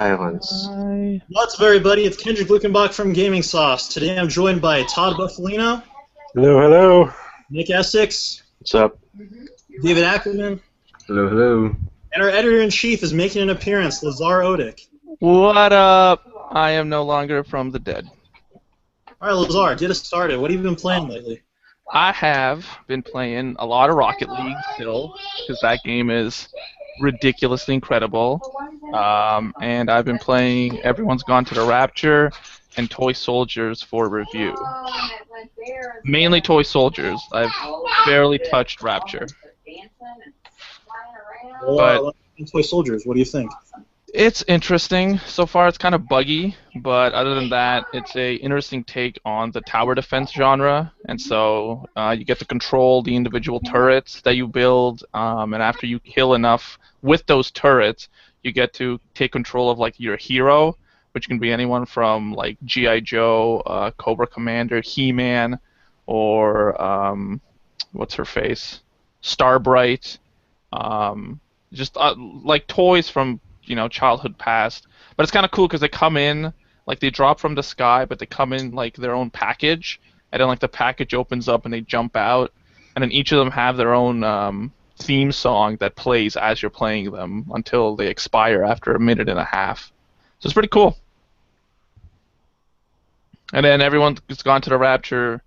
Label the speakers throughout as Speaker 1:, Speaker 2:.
Speaker 1: Islands.
Speaker 2: Hi.
Speaker 3: What's up, everybody? It's Kendrick Luckenbach from Gaming Sauce. Today I'm joined by Todd Buffalino,
Speaker 4: Hello, hello.
Speaker 3: Nick Essex,
Speaker 1: What's up?
Speaker 3: David Ackerman,
Speaker 1: Hello, hello.
Speaker 3: and our editor-in-chief is making an appearance, Lazar Odick.
Speaker 2: What up? I am no longer from the dead.
Speaker 3: All right, Lazar, get us started. What have you been playing lately?
Speaker 2: I have been playing a lot of Rocket League still, because that game is ridiculously incredible. And I've been playing Everyone's Gone to the Rapture and Toy Soldiers for review. Mainly Toy Soldiers. I've barely touched Rapture. But
Speaker 3: Toy Soldiers, what do you think?
Speaker 2: it's interesting. So far, it's kind of buggy, but other than that, it's a interesting take on the tower defense genre. And so you get to control the individual turrets that you build, and after you kill enough with those turrets, you get to take control of like your hero, which can be anyone from like G.I. Joe, Cobra Commander, He-Man, or what's her face, Starbright. Just like toys from childhood past. But it's kind of cool because they come in like they drop from the sky, but they come in like their own package, and then like the package opens up and they jump out, and then each of them have their own theme song that plays as you're playing them until they expire after a minute and a half. So it's pretty cool. And then Everyone's Gone to the Rapture,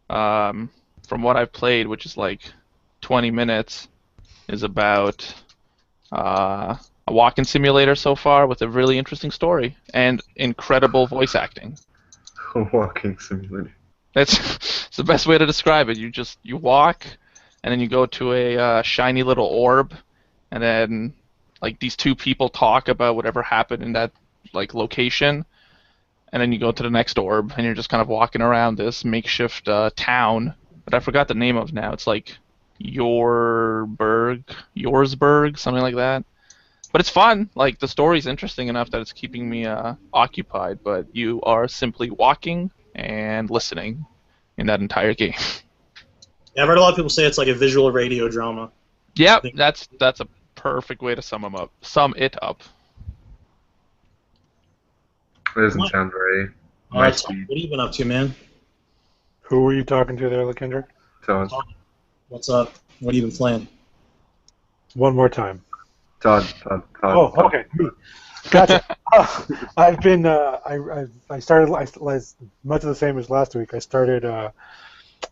Speaker 2: from what I've played, which is like 20 minutes, is about a walking simulator so far with a really interesting story and incredible voice acting.
Speaker 1: A walking simulator.
Speaker 2: It's the best way to describe it. You walk, and then you go to a shiny little orb, and then like these two people talk about whatever happened in that like location, and then you go to the next orb, and you're just kind of walking around this makeshift town that I forgot the name of now. It's like Yorsburg, something like that. But it's fun. Like the story's interesting enough that it's keeping me occupied. But you are simply walking and listening in that entire game.
Speaker 3: Yeah, I've heard a lot of people say it's like a visual radio drama.
Speaker 2: Yep, that's a perfect way to sum it up.
Speaker 1: It doesn't sound very
Speaker 3: All right, Todd, what have you been up to, man?
Speaker 4: Who were you talking to there, Kendrick?
Speaker 1: Todd.
Speaker 3: What's up? What have you been playing?
Speaker 4: One more time.
Speaker 1: Todd.
Speaker 4: Oh, okay. Gotcha. I've been. I started as much of the same as last week. I started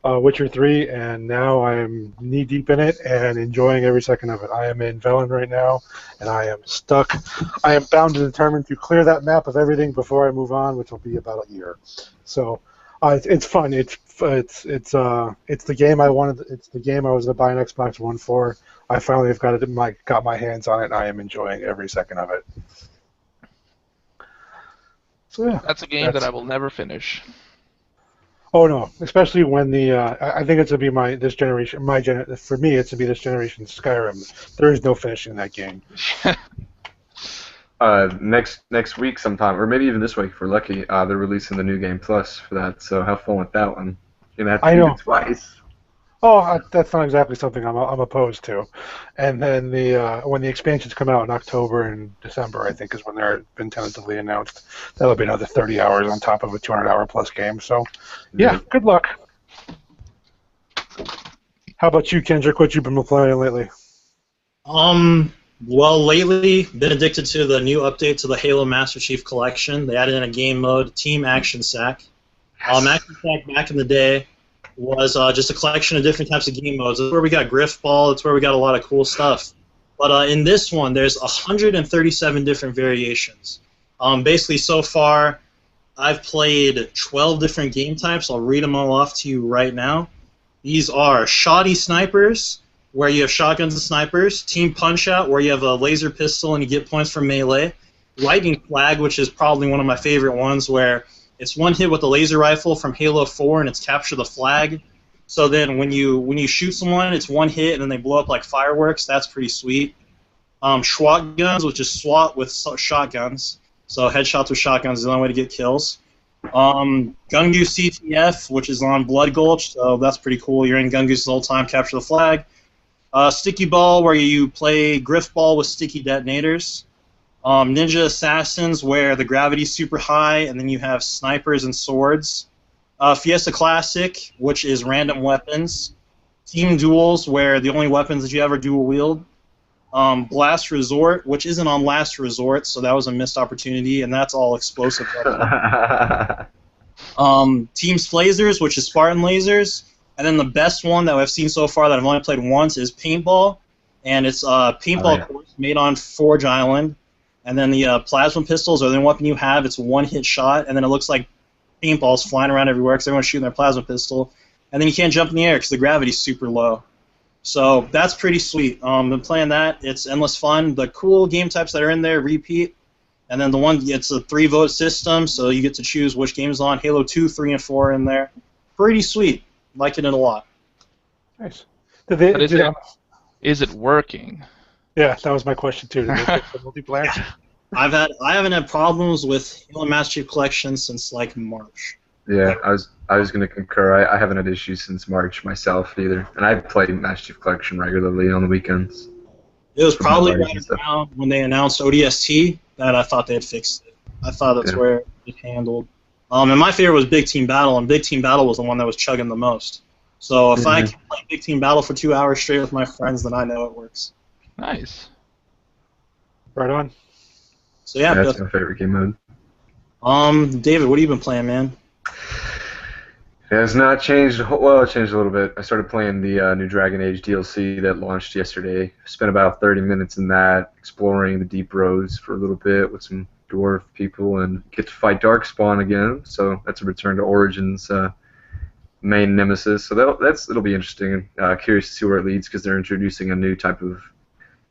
Speaker 4: Witcher 3, and now I'm knee deep in it and enjoying every second of it. I am in Velen right now, and I am stuck. I am bound and determined to clear that map of everything before I move on, which will be about a year. So it's fun. It's the game I wanted. It's the game I was going to buy an Xbox One for. I finally have got my hands on it, and I am enjoying every second of it. So yeah,
Speaker 2: That's a game that I will never finish.
Speaker 4: Oh no, especially when I think it's to be this generation. For me, it's to be this generation Skyrim. There is no finishing that game.
Speaker 1: Next week sometime, or maybe even this week if we're lucky, they're releasing the New Game Plus for that, so have fun with that one. You're going to have to do it twice.
Speaker 4: Oh, that's not exactly something I'm opposed to. And then when the expansions come out in October and December, I think is when they're been tentatively announced. That'll be another 30 hours on top of a 200-hour plus game. So, yeah, good luck. How about you, Kendrick? What you been playing lately?
Speaker 3: Well, lately, been addicted to the new update to the Halo Master Chief Collection. They added in a game mode, Team Action Sack. Action Sack back in the day was just a collection of different types of game modes. That's where we got Griff Ball. That's where we got a lot of cool stuff. But in this one, there's 137 different variations. Basically, so far, I've played 12 different game types. I'll read them all off to you right now. These are Shoddy Snipers, where you have shotguns and snipers. Team Punch-Out, where you have a laser pistol and you get points from melee. Lightning Flag, which is probably one of my favorite ones, where it's one hit with a laser rifle from Halo 4, and it's capture the flag. So then when you shoot someone, it's one hit, and then they blow up like fireworks. That's pretty sweet. SWAT guns, which is SWAT with shotguns. So headshots with shotguns is the only way to get kills. Gungu CTF, which is on Blood Gulch, so that's pretty cool. You're in Gungus the whole time, capture the flag. Sticky Ball, where you play Griff Ball with sticky detonators. Ninja Assassins, where the gravity's super high, and then you have snipers and swords. Fiesta Classic, which is random weapons. Team Duels, where the only weapons that you ever dual wield. Blast Resort, which isn't on Last Resort, so that was a missed opportunity, and that's all explosive weapons. Teams Lasers, which is Spartan Lasers. And then the best one that I've seen so far that I've only played once is Paintball. And it's a paintball course made on Forge Island. And then the plasma pistols are the weapon you have. It's a one-hit shot, and then it looks like paintballs flying around everywhere because everyone's shooting their plasma pistol. And then you can't jump in the air because the gravity's super low. So that's pretty sweet. Been playing that. It's endless fun. The cool game types that are in there repeat. And then the one, it's a 3-vote system, so you get to choose which game is on. Halo 2, 3, and 4 in there. Pretty sweet. Liking it a lot.
Speaker 4: Nice.
Speaker 2: Is it working?
Speaker 4: Yeah, that was my question too. Did they fix the multiplayer?
Speaker 3: I haven't had problems with Halo Master Chief Collection since like March.
Speaker 1: Yeah, I was going to concur. I haven't had issues since March myself either, and I've played Master Chief Collection regularly on the weekends.
Speaker 3: It was probably right around when they announced ODST that I thought they had fixed it. I thought that's where it handled. And my favorite was Big Team Battle, and Big Team Battle was the one that was chugging the most. So if I can play Big Team Battle for 2 hours straight with my friends, then I know it works.
Speaker 2: Nice.
Speaker 4: Right on.
Speaker 3: So yeah,
Speaker 1: that's my favorite game mode.
Speaker 3: David, what have you been playing, man?
Speaker 1: It has not changed. Well, it changed a little bit. I started playing the new Dragon Age DLC that launched yesterday. Spent about 30 minutes in that, exploring the deep roads for a little bit with some dwarf people, and get to fight Darkspawn again. So that's a return to Origins main nemesis. So it'll be interesting. Curious to see where it leads because they're introducing a new type of,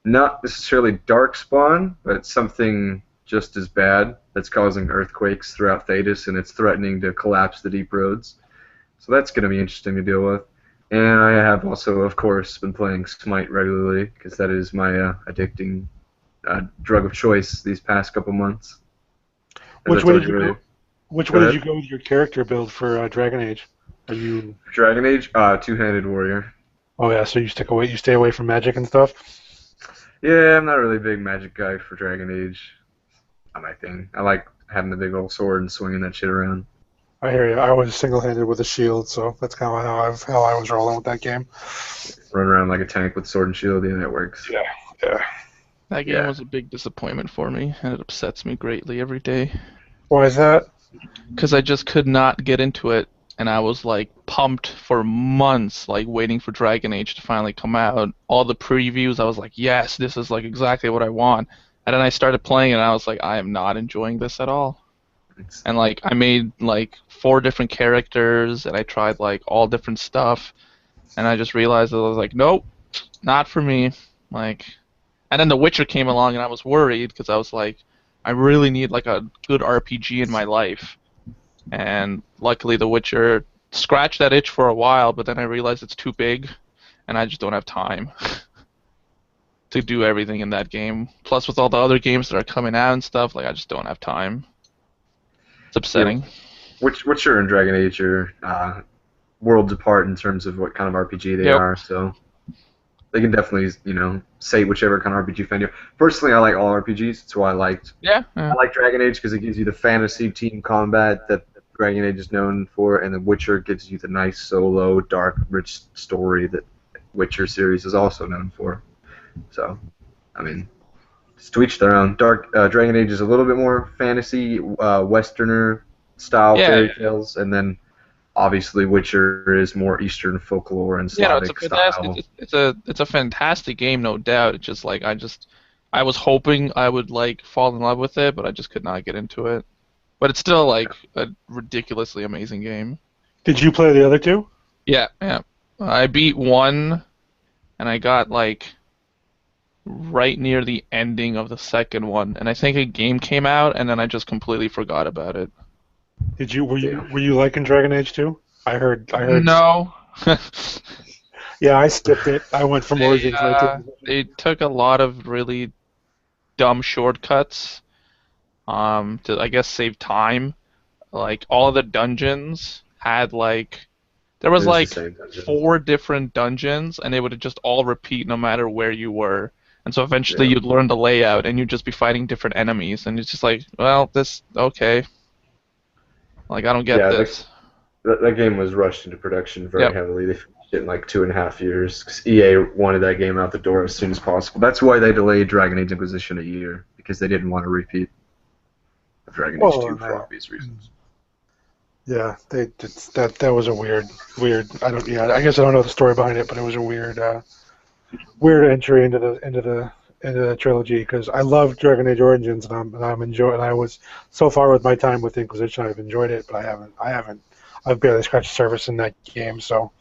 Speaker 1: not necessarily Darkspawn, but something just as bad that's causing earthquakes throughout Thetis, and it's threatening to collapse the deep roads. So that's going to be interesting to deal with. And I have also, of course, been playing Smite regularly because that is my addicting drug of choice these past couple months.
Speaker 4: Which way did you go with your character build for Dragon Age? Are you
Speaker 1: Dragon Age? Two-handed warrior.
Speaker 4: Oh yeah, so you stay away from magic and stuff?
Speaker 1: Yeah, I'm not really a big magic guy for Dragon Age. Not my thing. I like having the big old sword and swinging that shit around.
Speaker 4: I hear you. I was single-handed with a shield, so that's kind of how I was rolling with that game.
Speaker 1: Run around like a tank with sword and shield. Yeah, that works.
Speaker 4: Yeah.
Speaker 2: That game was a big disappointment for me, and it upsets me greatly every day.
Speaker 4: Why is that?
Speaker 2: Because I just could not get into it, and I was like pumped for months, like waiting for Dragon Age to finally come out. All the previews, I was like, yes, this is like exactly what I want. And then I started playing, and I was like, I am not enjoying this at all. And like I made like 4 different characters, and I tried like all different stuff, and I just realized that I was like, nope, not for me. Like, and then The Witcher came along, and I was worried because I was like, I really need like a good RPG in my life. And luckily, The Witcher scratched that itch for a while, but then I realized it's too big, and I just don't have time to do everything in that game. Plus, with all the other games that are coming out and stuff, like I just don't have time. It's upsetting.
Speaker 1: Yeah. Witcher and Dragon Age are worlds apart in terms of what kind of RPG they are, so they can definitely, say whichever kind of RPG fan you are. Personally, I like all RPGs. That's why I liked.
Speaker 2: Yeah.
Speaker 1: I like Dragon Age because it gives you the fantasy team combat that Dragon Age is known for, and The Witcher gives you the nice solo, dark, rich story that Witcher series is also known for. So, I mean, just to each their own. Dragon Age is a little bit more fantasy, Westerner style fairy tales, and then obviously Witcher is more Eastern folklore and Slavic style.
Speaker 2: It's a fantastic game, no doubt. It's just like I was hoping I would like fall in love with it, but I just could not get into it. But it's still like a ridiculously amazing game.
Speaker 4: Did you play the other 2?
Speaker 2: Yeah. I beat 1, and I got like right near the ending of the second one, and I think a game came out, and then I just completely forgot about it.
Speaker 4: Were you liking Dragon Age 2? I heard.
Speaker 2: No.
Speaker 4: Yeah, I skipped it. I went from Origins.
Speaker 2: They took a lot of really dumb shortcuts to, I guess, save time. Like all of the dungeons had there was like 4 different dungeons, and they would just all repeat no matter where you were. And so eventually you'd learn the layout, and you'd just be fighting different enemies, and it's just like, well, okay. Like, I don't get this.
Speaker 1: That game was rushed into production very
Speaker 2: Yep.
Speaker 1: heavily. They finished it in like 2.5 years because EA wanted that game out the door as soon as possible. That's why they delayed Dragon Age Inquisition a year, because they didn't want to repeat Dragon Age 2 for obvious reasons.
Speaker 4: Yeah, that was a weird. I guess I don't know the story behind it, but it was a weird entry into the trilogy, because I love Dragon Age Origins, and I'm enjoying. And I was so far with my time with Inquisition, I've enjoyed it, but I've barely scratched the surface in that game, so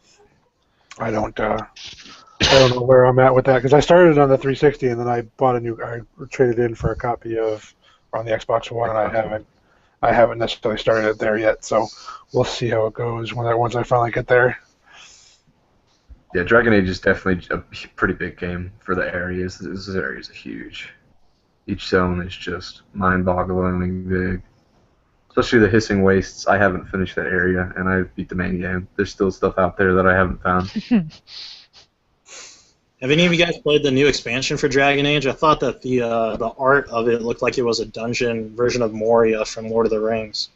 Speaker 4: I don't know where I'm at with that, because I started on the 360 and then I traded in for a copy of on the Xbox One, and I haven't necessarily started it there yet, so we'll see how it goes once I finally get there.
Speaker 1: Yeah, Dragon Age is definitely a pretty big game for the areas. This area is huge. Each zone is just mind-bogglingly big. Especially the Hissing Wastes. I haven't finished that area, and I beat the main game. There's still stuff out there that I haven't found.
Speaker 3: Have any of you guys played the new expansion for Dragon Age? I thought that the art of it looked like it was a dungeon version of Moria from Lord of the Rings.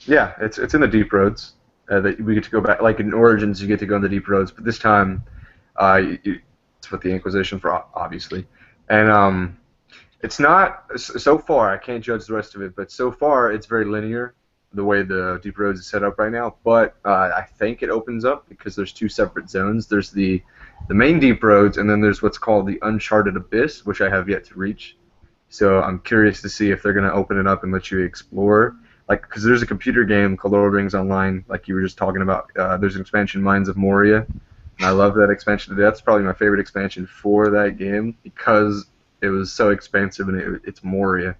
Speaker 1: Yeah, it's in the deep roads. That we get to go back, like in Origins, you get to go in the deep roads, but this time, it's with the Inquisition for obviously, and it's not so far. I can't judge the rest of it, but so far it's very linear, the way the deep roads is set up right now. But I think it opens up because there's two separate zones. There's the main deep roads, and then there's what's called the Uncharted Abyss, which I have yet to reach. So I'm curious to see if they're going to open it up and let you explore. Like, because there's a computer game called Lord of the Rings Online, like you were just talking about. There's an expansion, Mines of Moria, and I love that expansion. That's probably my favorite expansion for that game because it was so expansive and it's Moria.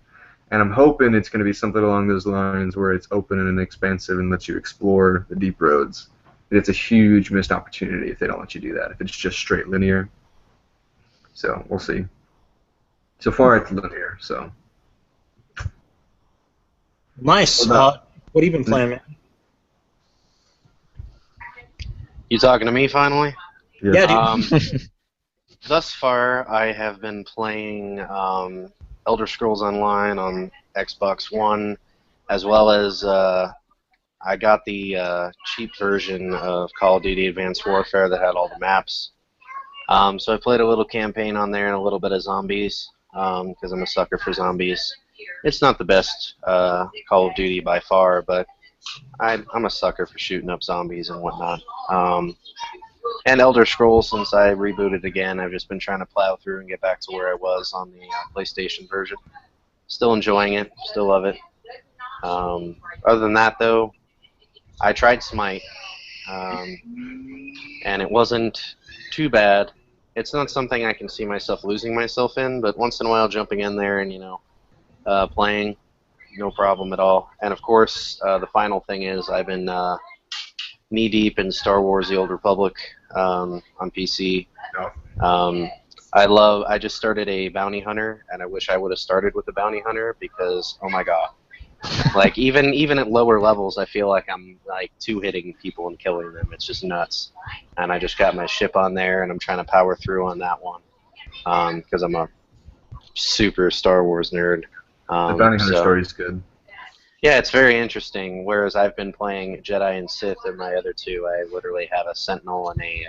Speaker 1: And I'm hoping it's going to be something along those lines where it's open and expansive and lets you explore the deep roads. And it's a huge missed opportunity if they don't let you do that, if it's just straight linear. So, we'll see. So far, it's linear, so...
Speaker 3: Nice. What have you been playing, man?
Speaker 5: You talking to me finally?
Speaker 3: Yeah, dude.
Speaker 5: Thus far, I have been playing Elder Scrolls Online on Xbox One, as well as I got the cheap version of Call of Duty Advanced Warfare that had all the maps. So I played a little campaign on there and a little bit of zombies, because I'm a sucker for zombies. It's not the best Call of Duty by far, but I'm a sucker for shooting up zombies and whatnot. And Elder Scrolls, since I rebooted again, I've just been trying to plow through and get back to where I was on the PlayStation version. Still enjoying it, still love it. Other than that, though, I tried Smite, and it wasn't too bad. It's not something I can see myself losing myself in, but once in a while jumping in there and, playing, no problem at all. And of course, the final thing is I've been knee-deep in Star Wars The Old Republic on PC. I just started a bounty hunter, and I wish I would have started with the bounty hunter because, oh my god. Like, even at lower levels, I feel like I'm, like, two-hitting people and killing them. It's just nuts. And I just got my ship on there, and I'm trying to power through on that one because I'm a super Star Wars nerd.
Speaker 1: The bounty hunter story is good.
Speaker 5: Yeah, it's very interesting. Whereas I've been playing Jedi and Sith in my other two, I literally have a Sentinel and a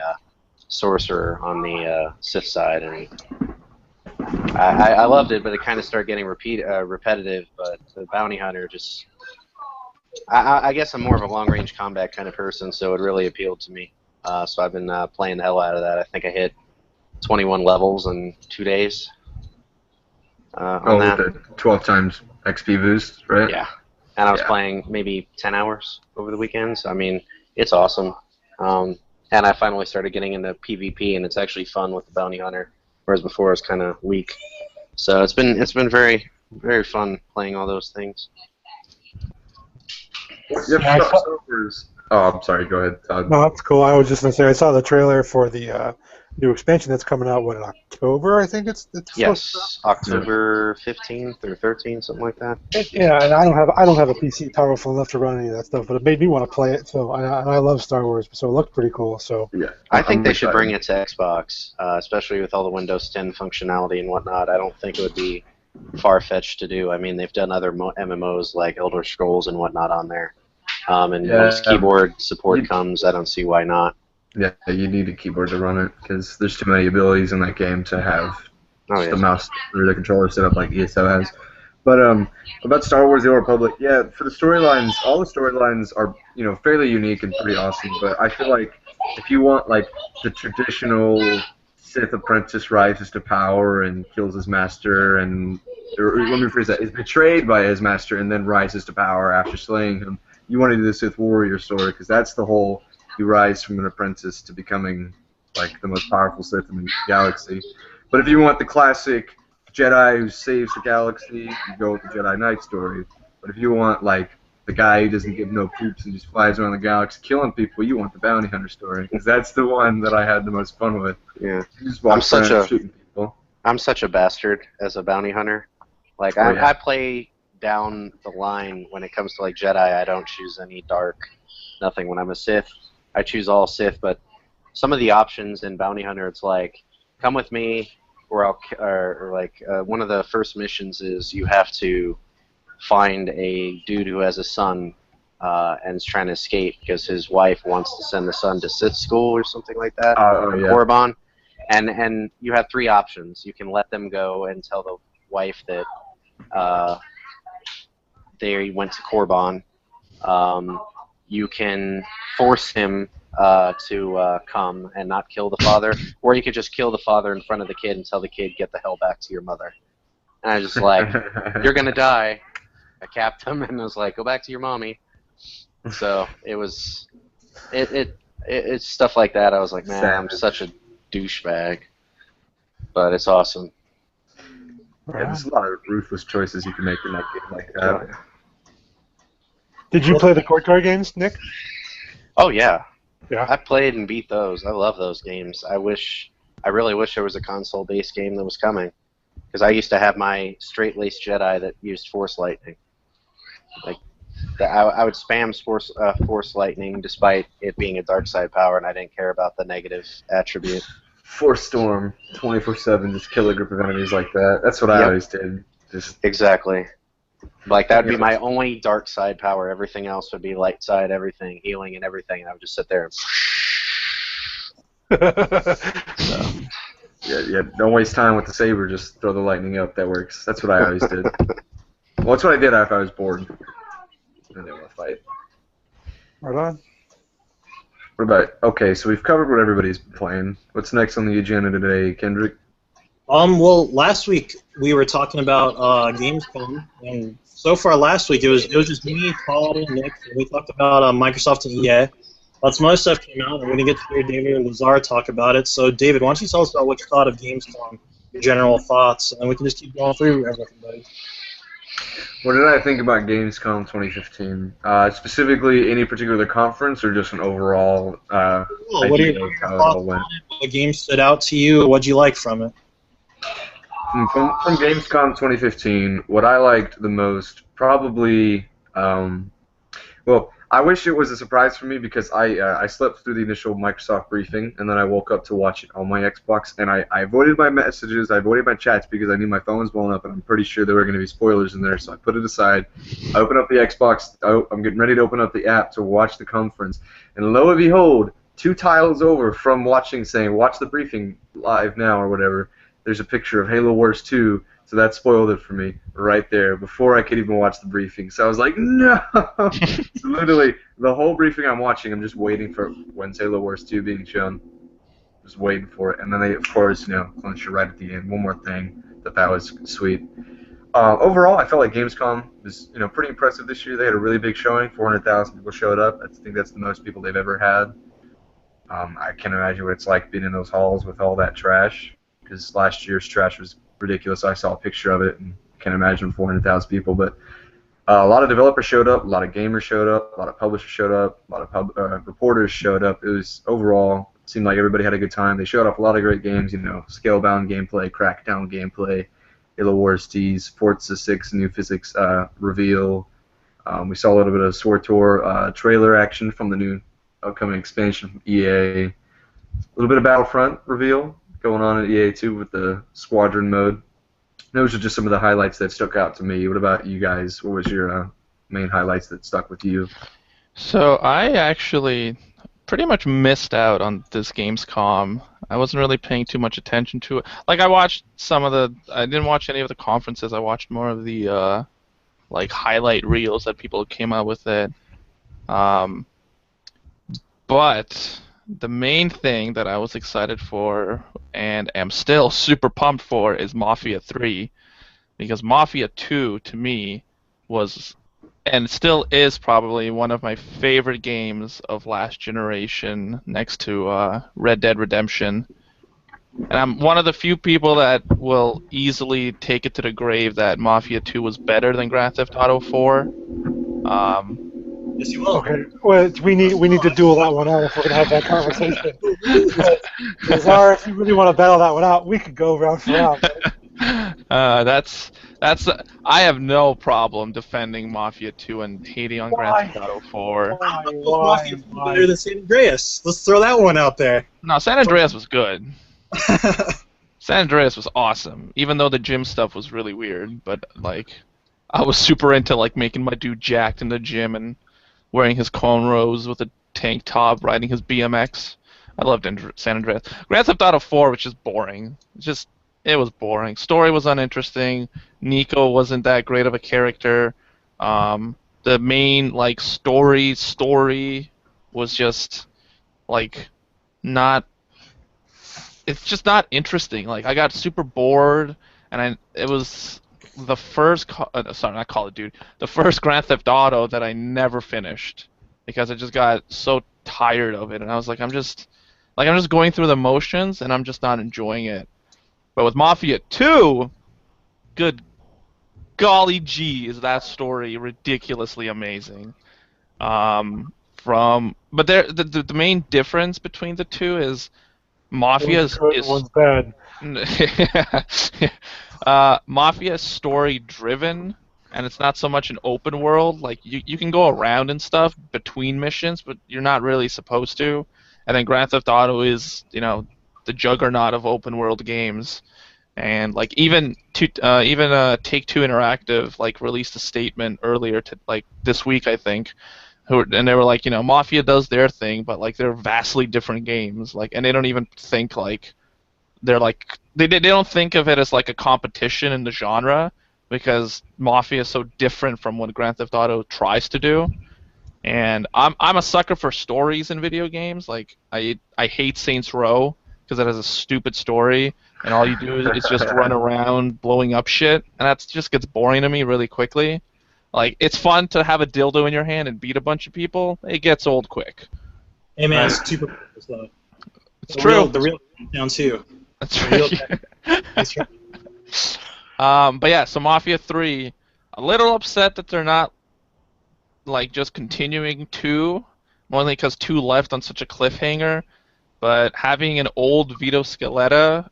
Speaker 5: Sorcerer on the Sith side, and I loved it, but it kind of started getting repetitive. But the bounty hunter just, I guess I'm more of a long-range combat kind of person, so it really appealed to me. So I've been playing the hell out of that. I think I hit 21 levels in 2 days. On that.
Speaker 1: With the 12 times XP boost, right?
Speaker 5: Yeah. And I was playing maybe 10 hours over the weekends. I mean, it's awesome. And I finally started getting into PvP, and it's actually fun with the bounty hunter, whereas before it was kind of weak. So it's been very, very fun playing all those things.
Speaker 1: Oh, I'm sorry. Go ahead, Todd.
Speaker 4: No, that's cool. I was just gonna say I saw the trailer for the new expansion that's coming out. What, in October? I think it's supposed to.
Speaker 5: Yes, October 15th or 13th, something like that.
Speaker 4: Yeah, and I don't have a PC powerful enough to run any of that stuff, but it made me want to play it. So and I love Star Wars, so it looked pretty cool. So
Speaker 1: Yeah,
Speaker 5: I think
Speaker 1: I'm
Speaker 5: they should
Speaker 1: excited.
Speaker 5: bring it to Xbox, especially with all the Windows 10 functionality and whatnot. I don't think it would be far-fetched to do. I mean, they've done other MMOs like Elder Scrolls and whatnot on there. And once
Speaker 1: Yeah,
Speaker 5: keyboard support
Speaker 1: you-
Speaker 5: comes, I don't see why not.
Speaker 1: yeah, you need a keyboard to run it because there's too many abilities in that game to have
Speaker 5: Oh,
Speaker 1: just
Speaker 5: yeah.
Speaker 1: a mouse or the controller set up like ESO has. But about Star Wars: The Old Republic, yeah, for the storylines, all the storylines are fairly unique and pretty awesome. But I feel like if you want like the traditional Sith apprentice rises to power and kills his master or let me rephrase that, is betrayed by his master and then rises to power after slaying him. You want to do the Sith warrior story because that's the whole you rise from an apprentice to becoming like the most powerful Sith in the galaxy. But if you want the classic Jedi who saves the galaxy, you go with the Jedi Knight story. But if you want like the guy who doesn't give no poops and just flies around the galaxy killing people, you want the bounty hunter story because that's the one that I had the most fun with.
Speaker 5: Yeah.
Speaker 1: You just walk
Speaker 5: such
Speaker 1: around
Speaker 5: a-
Speaker 1: shooting people.
Speaker 5: I'm such a bastard as a bounty hunter. Like,
Speaker 1: Oh, yeah.
Speaker 5: I play down the line when it comes to, like, Jedi. I don't choose any dark, nothing. When I'm a Sith, I choose all Sith, but some of the options in Bounty Hunter, it's like, come with me, or one of the first missions is you have to find a dude who has a son and is trying to escape because his wife wants to send the son to Sith school or something like that, or
Speaker 1: Yeah.
Speaker 5: Korriban. And you have three options. You can let them go and tell the wife that they went to Korriban. You can force him to come and not kill the father, or you could just kill the father in front of the kid and tell the kid, get the hell back to your mother. And I was just like, you're going to die. I capped him and was like, go back to your mommy. So it was, it's stuff like that. I was like, man, I'm
Speaker 1: Savage.
Speaker 5: such a douchebag. But it's awesome.
Speaker 1: Yeah, there's a lot of ruthless choices you can make in that game like that.
Speaker 4: Did you play the court card games, Nick?
Speaker 5: Oh, yeah.
Speaker 4: Yeah.
Speaker 5: I played and beat those. I love those games. I really wish there was a console-based game that was coming. Because I used to have my straight-laced Jedi that used Force Lightning. Like, I would spam Force Lightning despite it being a dark side power, and I didn't care about the negative attribute.
Speaker 1: Force Storm, 24/7, just kill a group of enemies like that. That's what I
Speaker 5: Yep.
Speaker 1: always did. Just
Speaker 5: Exactly. Like, that would be my only dark side power. Everything else would be light side, everything, healing and everything, and I would just sit there and...
Speaker 1: yeah, don't waste time with the saber. Just throw the lightning up. That works. That's what I always did. Well, that's what I did if I was bored. I didn't want to fight.
Speaker 4: Right on.
Speaker 1: What about? Okay, so we've covered what everybody's playing. What's next on the agenda today, Kendrick?
Speaker 3: Well, last week we were talking about Gamescom, and so far last week it was just me, Todd, and Nick, and we talked about Microsoft and EA. But some other stuff came out, and we didn't get to hear David and Lazar talk about it. So, David, why don't you tell us about what you thought of Gamescom, your general thoughts, and then we can just keep going through everybody.
Speaker 1: What did I think about Gamescom 2015? Specifically, any particular conference or just an overall
Speaker 3: What do
Speaker 1: idea
Speaker 3: you
Speaker 1: of how it
Speaker 3: thoughts
Speaker 1: all went?
Speaker 3: on it? What game stood out to you? What did you like from it?
Speaker 1: From Gamescom 2015, what I liked the most, probably, well, I wish it was a surprise for me because I slept through the initial Microsoft briefing and then I woke up to watch it on my Xbox and I avoided my messages, I avoided my chats because I knew my phone was blowing up and I'm pretty sure there were going to be spoilers in there, so I put it aside. I open up the Xbox, I'm getting ready to open up the app to watch the conference, and lo and behold, 2 tiles over from watching saying, watch the briefing live now or whatever, there's a picture of Halo Wars 2, so that spoiled it for me right there before I could even watch the briefing. So I was like, no! So literally, the whole briefing I'm watching, I'm just waiting for when's Halo Wars 2 being shown. Just waiting for it. And then they, of course, clinch it right at the end. One more thing, that was sweet. Overall, I felt like Gamescom was, pretty impressive this year. They had a really big showing. 400,000 people showed up. I think that's the most people they've ever had. I can't imagine what it's like being in those halls with all that trash, because last year's trash was ridiculous. I saw a picture of it and can't imagine 400,000 people. But a lot of developers showed up, a lot of gamers showed up, a lot of publishers showed up, a lot of reporters showed up. It was overall Seemed like everybody had a good time. They showed off a lot of great games, Scalebound gameplay, Crackdown gameplay, Halo Wars tease, Forza 6 new physics reveal. We saw a little bit of SWTOR trailer action from the new upcoming expansion from EA. A little bit of Battlefront reveal going on at EA too with the Squadron mode. Those are just some of the highlights that stuck out to me. What about you guys? What was your main highlights that stuck with you?
Speaker 2: So I actually pretty much missed out on this Gamescom. I wasn't really paying too much attention to it. Like I watched I didn't watch any of the conferences. I watched more of the like highlight reels that people came out with it. But the main thing that I was excited for and am still super pumped for is Mafia 3, because Mafia 2 to me was and still is probably one of my favorite games of last generation, next to Red Dead Redemption. And I'm one of the few people that will easily take it to the grave that Mafia 2 was better than Grand Theft Auto 4.
Speaker 3: Yes, you will.
Speaker 4: Okay, well, we need to duel that one out if we're gonna have that conversation. Because if you really want to battle that one out, we could go round for round.
Speaker 2: That's I have no problem defending Mafia 2 and hating on Grand Theft Auto 4.
Speaker 3: Mafia better than San Andreas. Let's throw that one out there.
Speaker 2: No, San Andreas was good. San Andreas was awesome, even though the gym stuff was really weird. But like, I was super into like making my dude jacked in the gym and wearing his cornrows with a tank top, riding his BMX. I loved San Andreas. Grand Theft Auto 4 was just boring. It was boring. Story was uninteresting. Nico wasn't that great of a character. The main like story was just like not. It's just not interesting. Like I got super bored, and it was the first not Call of Duty, the first Grand Theft Auto that I never finished because I just got so tired of it, and I was like, I'm just going through the motions, and I'm just not enjoying it. But with Mafia 2, good golly gee, is that story ridiculously amazing. But the main difference between the two is Mafia is
Speaker 4: one's bad.
Speaker 2: Mafia is story driven, and it's not so much an open world. Like you can go around and stuff between missions, but you're not really supposed to. And then Grand Theft Auto is, the juggernaut of open world games. And like even Take-Two Interactive like released a statement earlier this week, I think, and they were like, Mafia does their thing, but like they're vastly different games, like, and they don't even think like they're like they don't think of it as like a competition in the genre, because Mafia is so different from what Grand Theft Auto tries to do. And I'm a sucker for stories in video games. Like I hate Saints Row because it has a stupid story, and all you do is just run around blowing up shit, and that just gets boring to me really quickly. Like, it's fun to have a dildo in your hand and beat a bunch of people. It gets old quick.
Speaker 3: Hey man, it's super cool, though.
Speaker 2: It's true.
Speaker 3: The real down too.
Speaker 2: That's right.
Speaker 3: That's right.
Speaker 2: But yeah, so Mafia 3, a little upset that they're not like just continuing 2, only because 2 left on such a cliffhanger. But having an old Vito Scaletta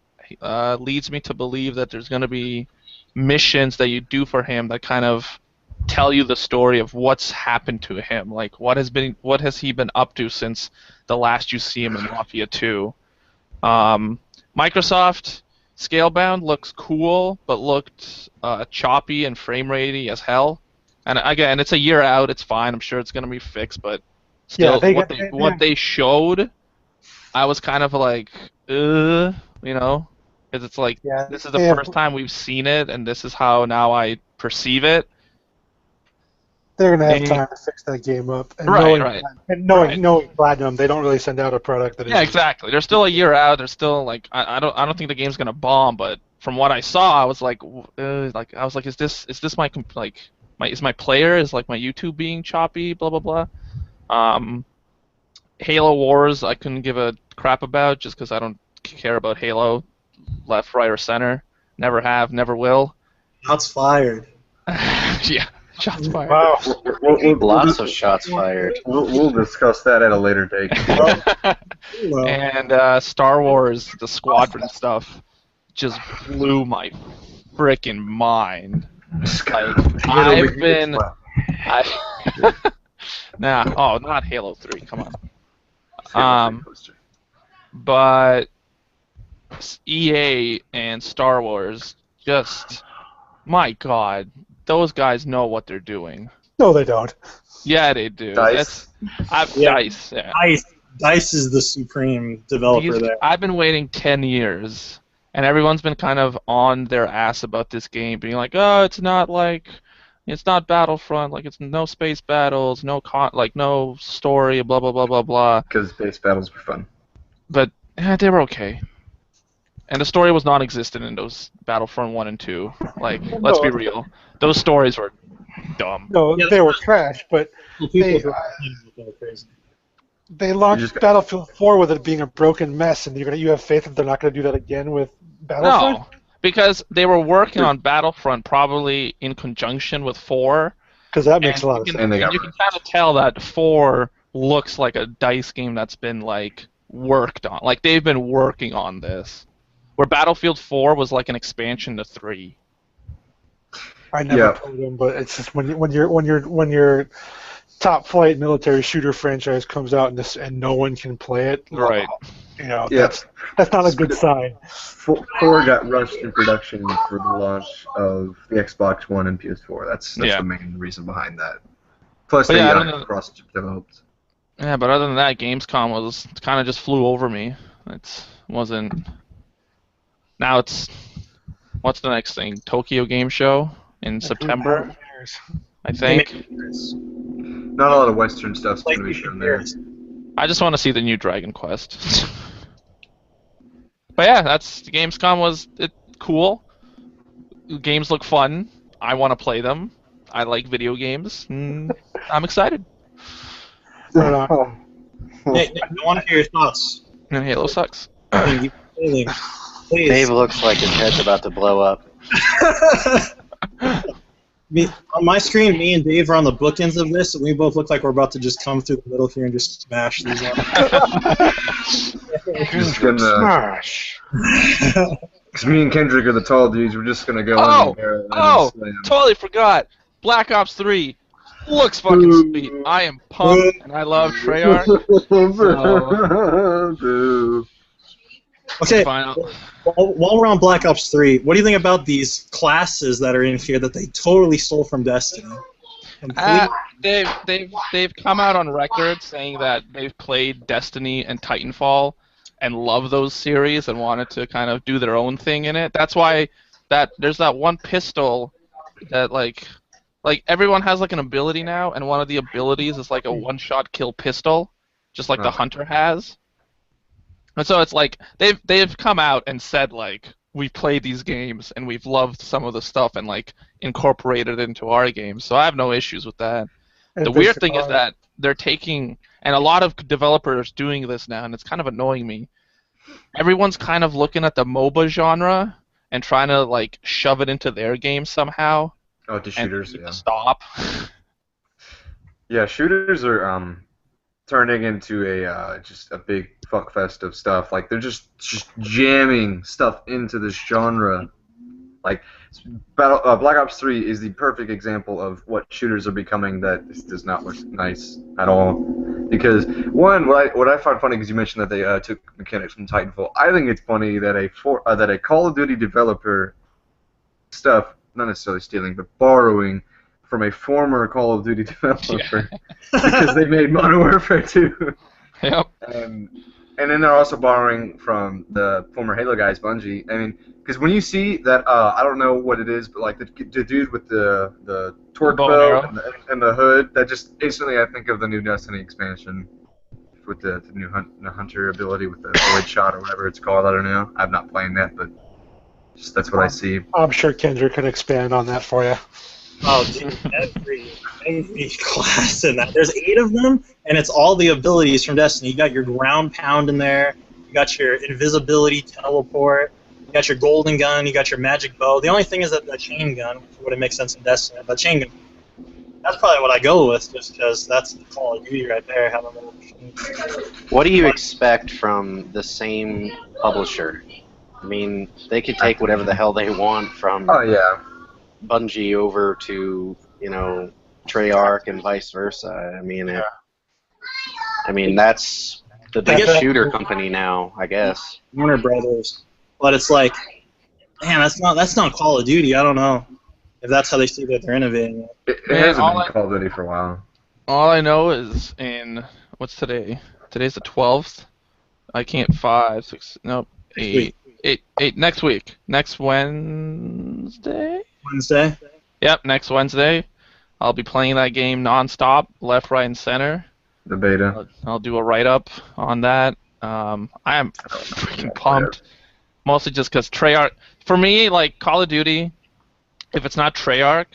Speaker 2: leads me to believe that there's going to be missions that you do for him that kind of tell you the story of what's happened to him. Like, what has he been up to since the last you see him in Mafia 2. Microsoft Scalebound looks cool, but looked choppy and frame ratey as hell. And again, it's a year out. It's fine. I'm sure it's going to be fixed, but still, what they showed, I was kind of like, because it's like, this is the first time we've seen it, and this is how now I perceive it.
Speaker 4: They're gonna have time to fix that game up. And knowing Platinum, they don't really send out a product that is.
Speaker 2: Yeah, exactly. They're still a year out. They're still like, I don't think the game's gonna bomb. But from what I saw, I was like, is this my player? Is like my YouTube being choppy? Blah blah blah. Halo Wars, I couldn't give a crap about just because I don't care about Halo, left, right, or center. Never have, never will.
Speaker 3: Shots fired.
Speaker 2: Yeah. Shots fired.
Speaker 4: Wow.
Speaker 5: Lots of shots fired.
Speaker 1: We'll discuss that at a later date.
Speaker 3: Well,
Speaker 2: And Star Wars, the Squadron stuff, just blew my frickin' mind. Like, I've been... not Halo 3, come on. But EA and Star Wars, just... My God, those guys know what they're doing.
Speaker 4: No, they don't.
Speaker 2: Yeah, they do.
Speaker 1: Dice.
Speaker 2: Dice. Yeah.
Speaker 3: DICE is the supreme developer there.
Speaker 2: I've been waiting 10 years, and everyone's been kind of on their ass about this game, being like, "Oh, it's not Battlefront. Like, it's no space battles, no story, blah blah blah blah blah."
Speaker 1: Because space battles were fun.
Speaker 2: But they were okay. And the story was non-existent in those Battlefront 1 and 2. Like, let's be real. Those stories were dumb.
Speaker 4: No,
Speaker 3: Yeah,
Speaker 4: they were trash, but
Speaker 3: People
Speaker 4: they,
Speaker 3: go crazy.
Speaker 4: they launched Battlefield 4 with it being a broken mess, and you have faith that they're not going to do that again with Battlefront?
Speaker 2: No, because they were working on Battlefront probably in conjunction with 4.
Speaker 4: Because that makes a lot of sense.
Speaker 2: And you can kind of tell that 4 looks like a DICE game that's been, like, worked on. Like, they've been working on this. Where Battlefield 4 was like an expansion to 3.
Speaker 4: I never played them, but it's just when your top flight military shooter franchise comes out and no one can play it,
Speaker 2: Right?
Speaker 4: That's not a good sign.
Speaker 1: 4 got rushed in production for the launch of the Xbox One and PS4. That's the main reason behind that. Plus, they cross-developed.
Speaker 2: Yeah, but other than that, Gamescom was kind of just flew over me. It wasn't. Now it's, what's the next thing? Tokyo Game Show in September, I think.
Speaker 1: Not a lot of Western stuff's going to be shown there.
Speaker 2: I just want to see the new Dragon Quest. But yeah, Gamescom was cool. Games look fun. I want to play them. I like video games. I'm excited.
Speaker 3: Hey, I want to hear your thoughts.
Speaker 2: And Halo sucks.
Speaker 3: Please.
Speaker 5: Dave looks like his head's about to blow up.
Speaker 3: On my screen, me and Dave are on the bookends of this, and we both look like we're about to just come through the middle here and just smash these out.
Speaker 1: Just gonna smash. Because me and Kendrick are the tall dudes, we're just gonna go in there and slam.
Speaker 2: Totally forgot. Black Ops 3 looks fucking sweet. I am pumped, and I love Treyarch.
Speaker 1: Boo.
Speaker 3: Okay, while we're on Black Ops 3, what do you think about these classes that are in here that they totally stole from Destiny?
Speaker 2: They've come out on record saying that they've played Destiny and Titanfall and love those series and wanted to kind of do their own thing in it. That's why there's that one pistol that like everyone has like an ability now, and one of the abilities is like a one-shot kill pistol, just like the Hunter has. And so it's like they've come out and said like, we've played these games and we've loved some of the stuff and like incorporated it into our games. So I have no issues with that. The weird thing is that they're taking, and a lot of developers doing this now, and it's kind of annoying me. Everyone's kind of looking at the MOBA genre and trying to like shove it into their game somehow.
Speaker 1: Oh, to shooters,
Speaker 2: yeah. Stop.
Speaker 1: Yeah, shooters are turning into just a big fuckfest of stuff. Like they're just jamming stuff into this genre. Like Black Ops 3 is the perfect example of what shooters are becoming. That this does not look nice at all. Because one, what I find funny, because you mentioned that they took mechanics from Titanfall. I think it's funny that a Call of Duty developer stuff, not necessarily stealing, but borrowing from a former Call of Duty developer because they made Modern Warfare 2.
Speaker 2: Yep.
Speaker 1: And then they're also borrowing from the former Halo guys, Bungie. I mean, because when you see that, I don't know what it is, but like the dude with the torque bow and the hood, that just instantly I think of the new Destiny expansion with the new Hunter ability with the void shot or whatever it's called. I don't know. I'm not playing that, but just that's what I see.
Speaker 4: I'm sure Kendrick can expand on that for you.
Speaker 3: Oh, dude, every class in that. There's 8 of them, and it's all the abilities from Destiny. You got your ground pound in there. You got your invisibility teleport. You got your golden gun. You got your magic bow. The only thing is that the chain gun, which would make sense in Destiny. The chain gun That's probably what I go with, just because that's the Call of Duty right there. Having a little
Speaker 5: What do you expect from the same publisher? I mean, they could take whatever the hell they want from
Speaker 1: Oh yeah.
Speaker 5: Bungie over to, Treyarch and vice versa. I mean that's the
Speaker 3: I
Speaker 5: big
Speaker 3: guess
Speaker 5: shooter company now, I guess.
Speaker 3: Warner Brothers, but it's like, man, that's not Call of Duty. I don't know if that's how they see that they're innovating.
Speaker 1: It
Speaker 2: Man,
Speaker 1: hasn't
Speaker 2: all
Speaker 1: been Call of Duty for a while.
Speaker 2: All I know is what's today? Today's the 12th. I can't 5, 6, nope, 8, 8 next week. Next Wednesday?
Speaker 3: Wednesday.
Speaker 2: Yep, next Wednesday. I'll be playing that game nonstop, left, right, and center.
Speaker 1: The beta.
Speaker 2: I'll do a write-up on that. I am freaking pumped. Mostly just because Treyarch, for me, like Call of Duty, if it's not Treyarch,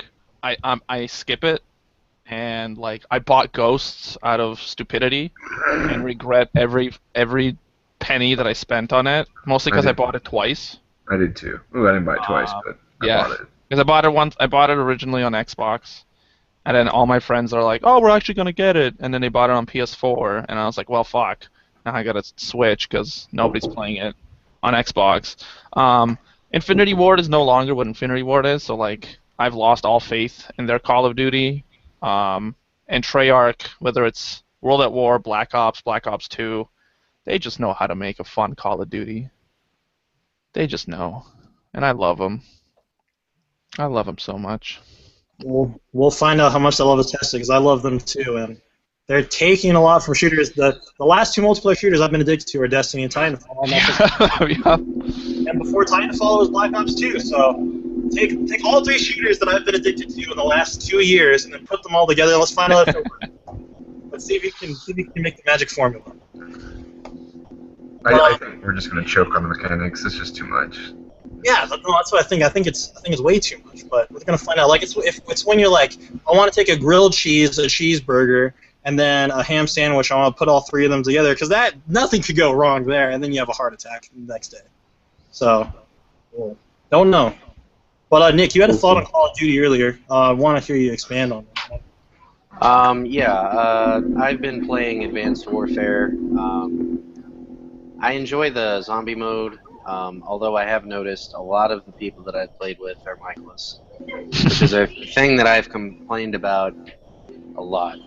Speaker 2: I skip it. And like I bought Ghosts out of stupidity and regret every penny that I spent on it. Mostly because I bought it twice.
Speaker 1: I did too. Ooh, I didn't buy it twice, but I bought it.
Speaker 2: Because I bought it once. I bought it originally on Xbox, and then all my friends are like, "Oh, we're actually gonna get it," and then they bought it on PS4, and I was like, "Well, fuck." Now I gotta switch because nobody's playing it on Xbox. Infinity Ward is no longer what Infinity Ward is, so like I've lost all faith in their Call of Duty. And Treyarch, whether it's World at War, Black Ops 2, they just know how to make a fun Call of Duty. They just know, and I love them. I love them so much.
Speaker 3: We'll find out how much they love us testing, because I love them too, and they're taking a lot from shooters. The last two multiplayer shooters I've been addicted to are Destiny and Titanfall.
Speaker 2: Yeah.
Speaker 3: And before Titanfall, it was Black Ops 2. So take all three shooters that I've been addicted to in the last 2 years, and then put them all together. And let's find out if it works. Let's see if you can make the magic formula.
Speaker 1: I think we're just gonna choke on the mechanics. It's just too much.
Speaker 3: Yeah, that's what I think. I think it's way too much, but we're gonna find out. Like it's when you're like, I want to take a grilled cheese, a cheeseburger, and then a ham sandwich. I want to put all three of them together because nothing could go wrong there, and then you have a heart attack the next day. So, don't know. But Nick, you had a thought on Call of Duty earlier. I want to hear you expand on that.
Speaker 5: I've been playing Advanced Warfare. I enjoy the zombie mode. Although I have noticed a lot of the people that I've played with are Michaelis, which is a thing that I've complained about a lot.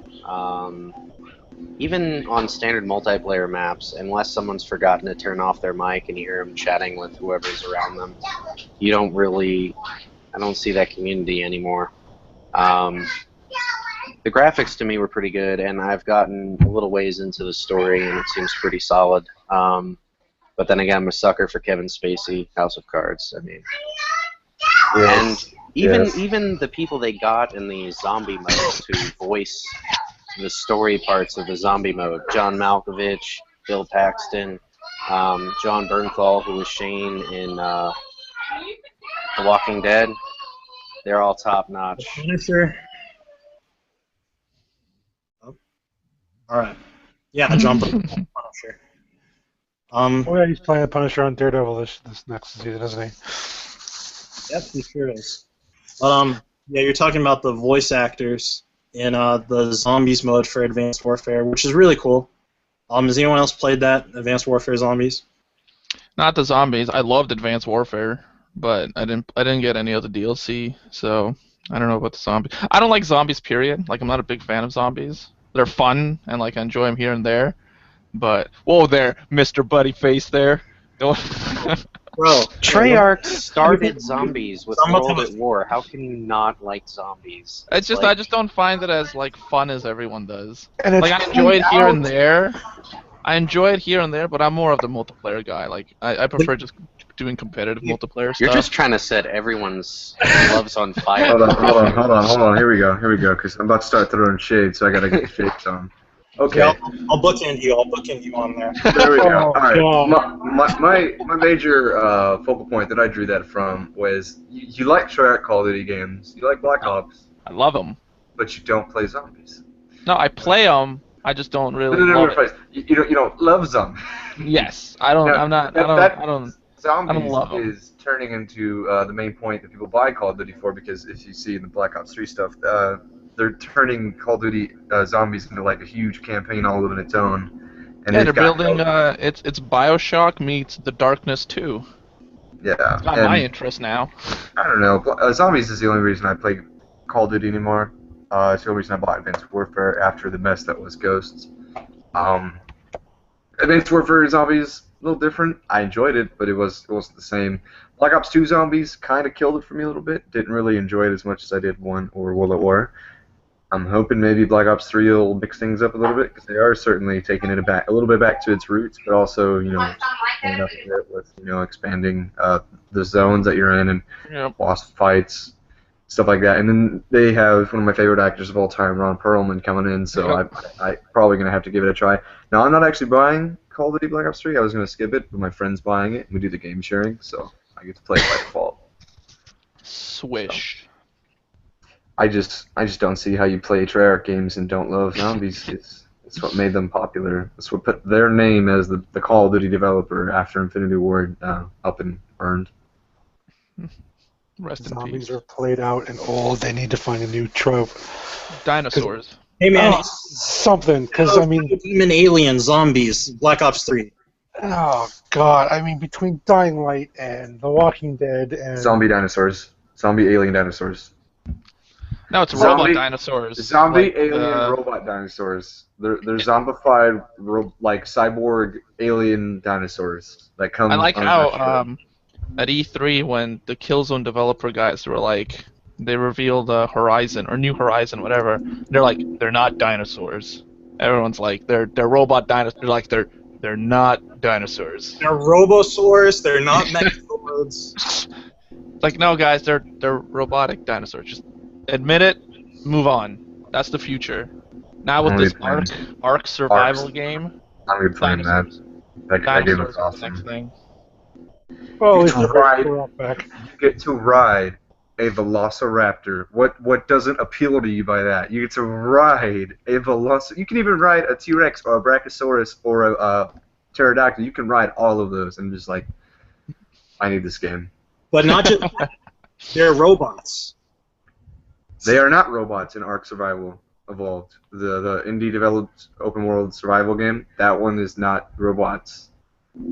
Speaker 5: Even on standard multiplayer maps, unless someone's forgotten to turn off their mic and you hear them chatting with whoever's around them, I don't see that community anymore. The graphics to me were pretty good, and I've gotten a little ways into the story, and it seems pretty solid. But then again, I'm a sucker for Kevin Spacey, House of Cards. I mean, and even the people they got in the zombie mode to voice the story parts of the zombie mode, John Malkovich, Bill Paxton, John Bernthal, who was Shane in The Walking Dead, they're all top notch.
Speaker 3: Punisher. Oh. All right. Yeah, John Bernthal, Punisher.
Speaker 4: Oh yeah, he's playing the Punisher on Daredevil this next season, isn't he?
Speaker 3: Yep, he sure is. But yeah, you're talking about the voice actors in the Zombies mode for Advanced Warfare, which is really cool. Has anyone else played that, Advanced Warfare Zombies?
Speaker 2: Not the zombies. I loved Advanced Warfare, but I didn't get any of the DLC, so I don't know about the zombies. I don't like zombies, period. Like, I'm not a big fan of zombies. They're fun, and like I enjoy them here and there. But whoa there, Mr. Buddy Face there.
Speaker 3: Bro,
Speaker 5: Treyarch started zombies with World at War. How can you not like zombies?
Speaker 2: It's just I just don't find it as like fun as everyone does.
Speaker 4: And
Speaker 2: Like I enjoy it here and there. But I'm more of the multiplayer guy. Like I prefer just doing competitive multiplayer stuff.
Speaker 5: You're just trying to set everyone's gloves on fire.
Speaker 1: Hold on. Here we go. Because I'm about to start throwing shade, so I gotta get the shades on. Okay.
Speaker 3: Yeah, I'll bookend you. I'll bookend you on there.
Speaker 1: There we go. All right. My major focal point that I drew that from was you like Treyarch Call of Duty games, you like Black Ops,
Speaker 2: I love them.
Speaker 1: but you don't play zombies.
Speaker 2: No, I play them. I just don't really.
Speaker 1: No,
Speaker 2: love it.
Speaker 1: you don't love zombies.
Speaker 2: Yes, I don't.
Speaker 1: Now,
Speaker 2: I'm not. I don't.
Speaker 1: Zombies
Speaker 2: love 'em.
Speaker 1: is turning into the main point that people buy Call of Duty for, because if you see in the Black Ops 3 stuff, they're turning Call of Duty Zombies into like a huge campaign all of its own, and
Speaker 2: Yeah,
Speaker 1: they've
Speaker 2: they're
Speaker 1: got
Speaker 2: building. It's Bioshock meets The Darkness 2.
Speaker 1: yeah,
Speaker 2: It's got my
Speaker 1: and
Speaker 2: interest now.
Speaker 1: I don't know. Zombies is the only reason I play Call of Duty anymore. It's the only reason I bought Advanced Warfare after the mess that was Ghosts. Um, Advanced Warfare Zombies a little different. I enjoyed it, but it wasn't the same. Black Ops 2 Zombies kind of killed it for me a little bit. Didn't really enjoy it as much as I did 1 or World at War. I'm hoping maybe Black Ops 3 will mix things up a little bit because they are certainly taking it back a little bit back to its roots, but also playing up a bit with expanding the zones that you're in and
Speaker 2: Yep.
Speaker 1: boss fights, stuff like that. And then they have one of my favorite actors of all time, Ron Perlman, coming in, so
Speaker 2: Yep.
Speaker 1: I probably gonna have to give it a try. Now I'm not actually buying Call of Duty Black Ops 3. I was gonna skip it, but my friend's buying it. And we do the game sharing, so I get to play it by default.
Speaker 2: Swish.
Speaker 1: I just don't see how you play Treyarch games and don't love zombies. It's what made them popular. It's what put their name as the Call of Duty developer after Infinity Ward up and burned.
Speaker 2: Rest in
Speaker 4: Zombies
Speaker 2: peace.
Speaker 4: are played out and old. They need to find a new trope.
Speaker 2: Dinosaurs.
Speaker 3: Hey man,
Speaker 4: Oh, something, because I mean,
Speaker 3: human aliens, zombies, Black Ops 3.
Speaker 4: oh god, I mean, between Dying Light and The Walking Dead and
Speaker 1: Zombie dinosaurs. Zombie alien dinosaurs.
Speaker 2: No, it's
Speaker 1: Zombie-
Speaker 2: robot dinosaurs.
Speaker 1: Zombie
Speaker 2: Like,
Speaker 1: alien robot dinosaurs. They're zombified like cyborg alien dinosaurs that come.
Speaker 2: I like
Speaker 1: on
Speaker 2: how
Speaker 1: that ship.
Speaker 2: at E3 when the Killzone developer guys were like, they revealed Horizon or New Horizon, whatever. They're like, they're not dinosaurs. Everyone's like, they're robot dinosaurs. They're like, they're not dinosaurs.
Speaker 3: They're robosaurs, they're not mechasaurs.
Speaker 2: Like, no, guys, they're robotic dinosaurs. Just admit it, move on. That's the future. Now with
Speaker 1: Only
Speaker 2: this
Speaker 1: plans.
Speaker 2: Ark survival
Speaker 1: Arcs.
Speaker 2: game,
Speaker 1: I'm gonna be playing that.
Speaker 2: dinosaurs.
Speaker 1: That game
Speaker 2: Dinosaurs
Speaker 1: looks
Speaker 2: is the next
Speaker 1: awesome.
Speaker 2: thing.
Speaker 4: well, at least
Speaker 1: It's
Speaker 4: the
Speaker 1: right.
Speaker 4: Velociraptor back.
Speaker 1: You get to ride a Velociraptor. What doesn't appeal to you by that? You get to ride a Velociraptor. You can even ride a T-Rex or a Brachiosaurus or a Pterodactyl. You can ride all of those. And just like, I need this game.
Speaker 3: But not just they're robots.
Speaker 1: They are not robots in Ark Survival Evolved. The indie developed open world survival game. That one is not robots.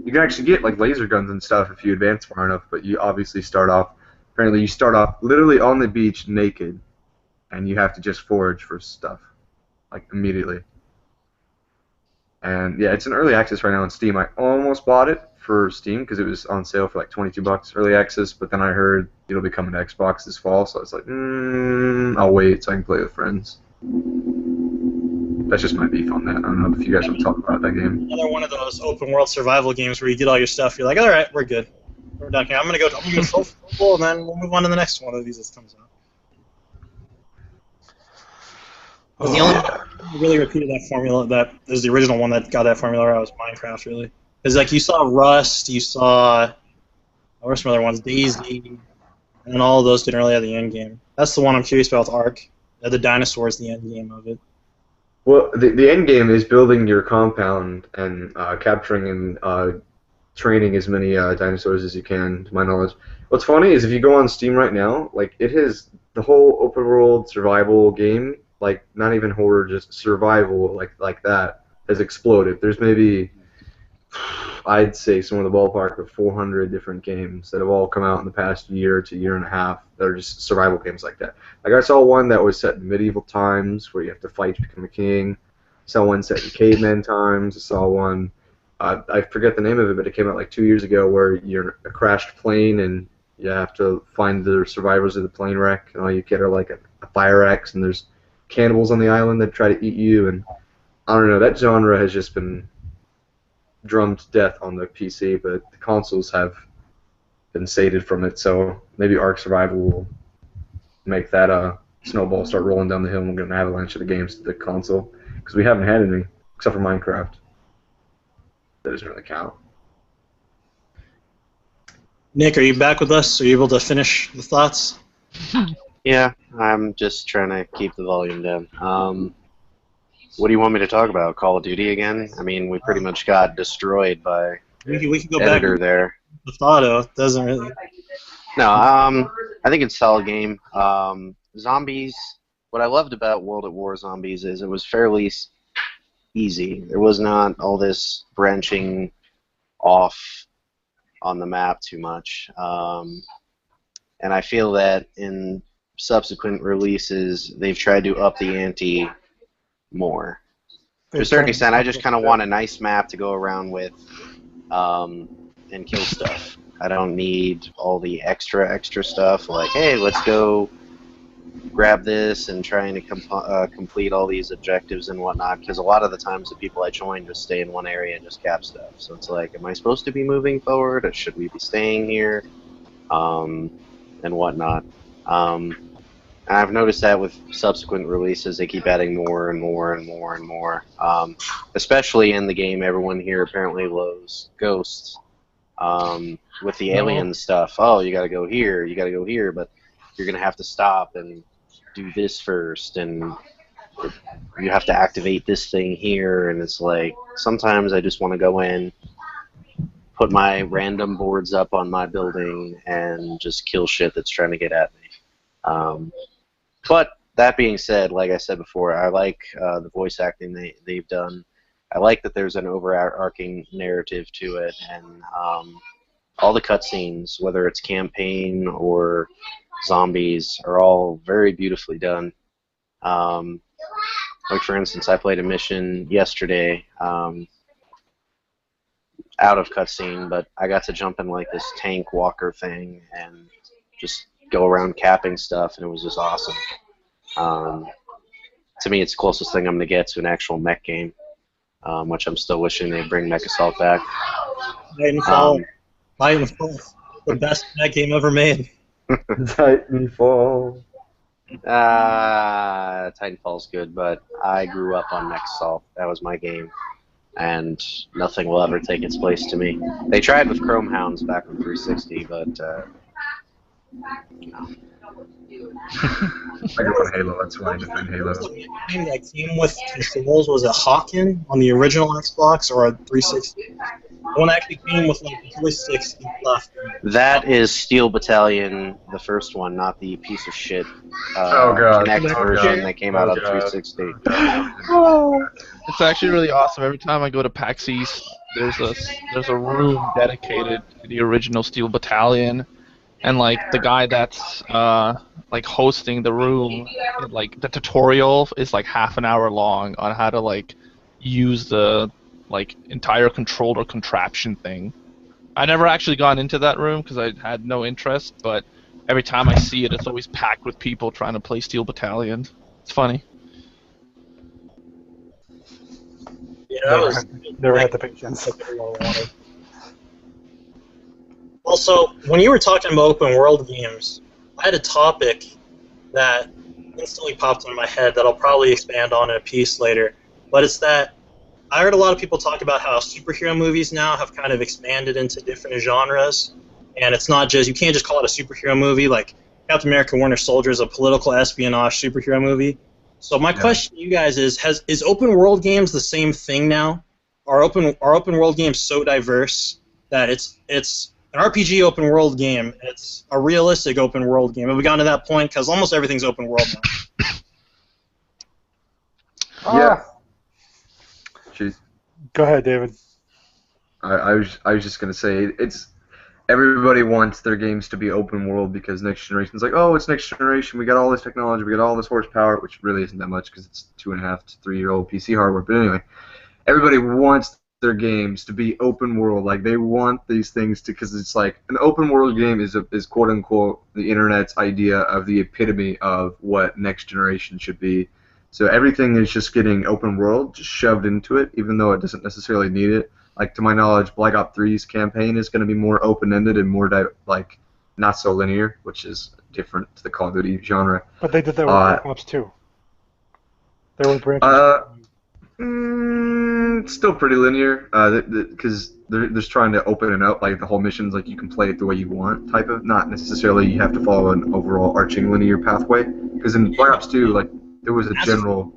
Speaker 1: You can actually get like laser guns and stuff if you advance far enough, but you obviously start off. Apparently, you start off literally on the beach naked, and you have to just forage for stuff, like immediately. And yeah, it's in early access right now on Steam. I almost bought it for Steam because it was on sale for like $22 early access, but then I heard it'll be coming to Xbox this fall, so I was like, I'll wait so I can play with friends. That's just my beef on that. I don't know if you guys want to talk about that game.
Speaker 3: Another one of those open world survival games where you get all your stuff, you're like, alright, we're good. We're done here. I'm gonna go full, and then we'll move on to the next one of these that comes out. But the only one that really repeated that formula that is the original one that got that formula out was Minecraft, really. Because like you saw Rust, you saw what were some other ones, Daisy, and all of those didn't really have the end game. That's the one I'm curious about with Ark. The dinosaurs, the end game of it.
Speaker 1: Well, the end game is building your compound and capturing and training as many dinosaurs as you can, to my knowledge. What's funny is if you go on Steam right now, like it has the whole open world survival game, like not even horror, just survival, like that, has exploded. There's maybe, I'd say, somewhere in the ballpark of 400 different games that have all come out in the past year to year and a half that are just survival games like that. Like I saw one that was set in medieval times where you have to fight to become a king. I saw one set in caveman times. I saw one, I forget the name of it, but it came out like 2 years ago where you're a crashed plane and you have to find the survivors of the plane wreck, and all you get are like a fire axe, and there's cannibals on the island that try to eat you, and I don't know, that genre has just been drummed to death on the PC, but the consoles have been sated from it, so maybe Ark Survival will make that snowball start rolling down the hill and we'll get an avalanche of the games to the console, because we haven't had any, except for Minecraft. That doesn't really count.
Speaker 3: Nick, are you back with us? Are you able to finish the thoughts?
Speaker 5: Yeah, I'm just trying to keep the volume down. What do you want me to talk about? Call of Duty again? I mean, we pretty much got destroyed by
Speaker 3: We can go
Speaker 5: editor
Speaker 3: back
Speaker 5: there.
Speaker 3: to the auto. It doesn't really.
Speaker 5: No, I think it's a solid game. Zombies, what I loved about World at War Zombies is it was fairly easy. There was not all this branching off on the map too much. And I feel that in subsequent releases, they've tried to up the ante more. To a certain extent, I just kind of want a nice map to go around with and kill stuff. I don't need all the extra stuff, like, hey, let's go grab this and trying to complete all these objectives and whatnot, because a lot of the times the people I join just stay in one area and just cap stuff. So it's like, am I supposed to be moving forward, or should we be staying here, and whatnot. And I've noticed that with subsequent releases, they keep adding more and more and more and more. Especially in the game, everyone here apparently loves ghosts. With the alien stuff, oh, you gotta go here, but you're gonna have to stop and do this first, and you have to activate this thing here, and it's like, sometimes I just want to go in, put my random boards up on my building, and just kill shit that's trying to get at me. But that being said, like I said before, I like the voice acting they've done. I like that there's an overarching narrative to it, and all the cutscenes, whether it's campaign or zombies, are all very beautifully done. Like, for instance, I played a mission yesterday, out of cutscene, but I got to jump in like this tank walker thing and just go around capping stuff, and it was just awesome. To me, it's the closest thing I'm going to get to an actual mech game, which I'm still wishing they'd bring Mech Assault back.
Speaker 3: Titanfall, the best mech game ever made.
Speaker 1: Titanfall.
Speaker 5: Titanfall's good, but I grew up on Mech Assault. That was my game, and nothing will ever take its place to me. They tried with Chrome Hounds back on 360, but no.
Speaker 1: I grew up on Halo, that's why I defend Halo.
Speaker 3: The game that came with controls, was it Hawken on the original Xbox or a 360? The one that actually came with like the joysticks and stuff.
Speaker 5: That is Steel Battalion, the first one, not the piece of shit Kinect version that came out on 360.
Speaker 2: It's actually really awesome. Every time I go to PAX East, there's a room dedicated to the original Steel Battalion, and like the guy that's like hosting the room, like the tutorial is like half an hour long on how to like use the like entire controller contraption thing. I never actually gone into that room because I had no interest, but every time I see it, it's always packed with people trying to play Steel Battalion. It's funny.
Speaker 3: Yeah,
Speaker 4: never had the patience.
Speaker 3: Also, when you were talking about open world games, I had a topic that instantly popped into my head that I'll probably expand on in a piece later. But it's that I heard a lot of people talk about how superhero movies now have kind of expanded into different genres, and it's not just, you can't just call it a superhero movie. Like Captain America: Winter Soldier is a political espionage superhero movie. So my question to you guys is open world games the same thing now? Are open world games so diverse that it's an RPG open world game, it's a realistic open world game? Have we gotten to that point? Because almost everything's open world now.
Speaker 1: Yeah. Jeez.
Speaker 4: Go ahead, David.
Speaker 1: I was just gonna say, it's everybody wants their games to be open world because next generation's like, oh, it's next generation, we got all this technology, we got all this horsepower, which really isn't that much because it's 2.5 to 3-year-old PC hardware. But anyway, everybody wants their games to be open world. Like, they want these things to, because it's like an open world game is quote unquote the internet's idea of the epitome of what next generation should be. So everything is just getting open world, just shoved into it, even though it doesn't necessarily need it. Like, to my knowledge, Black Ops 3's campaign is going to be more open-ended and more like not so linear, which is different to the Call of Duty genre.
Speaker 4: But they did that with Black Ops 2. There were branches.
Speaker 1: Still pretty linear, because they're just trying to open it up. Like, the whole mission's like you can play it the way you want, type of. Not necessarily you have to follow an overall arching linear pathway. Because in Black Ops 2, like, there was a general.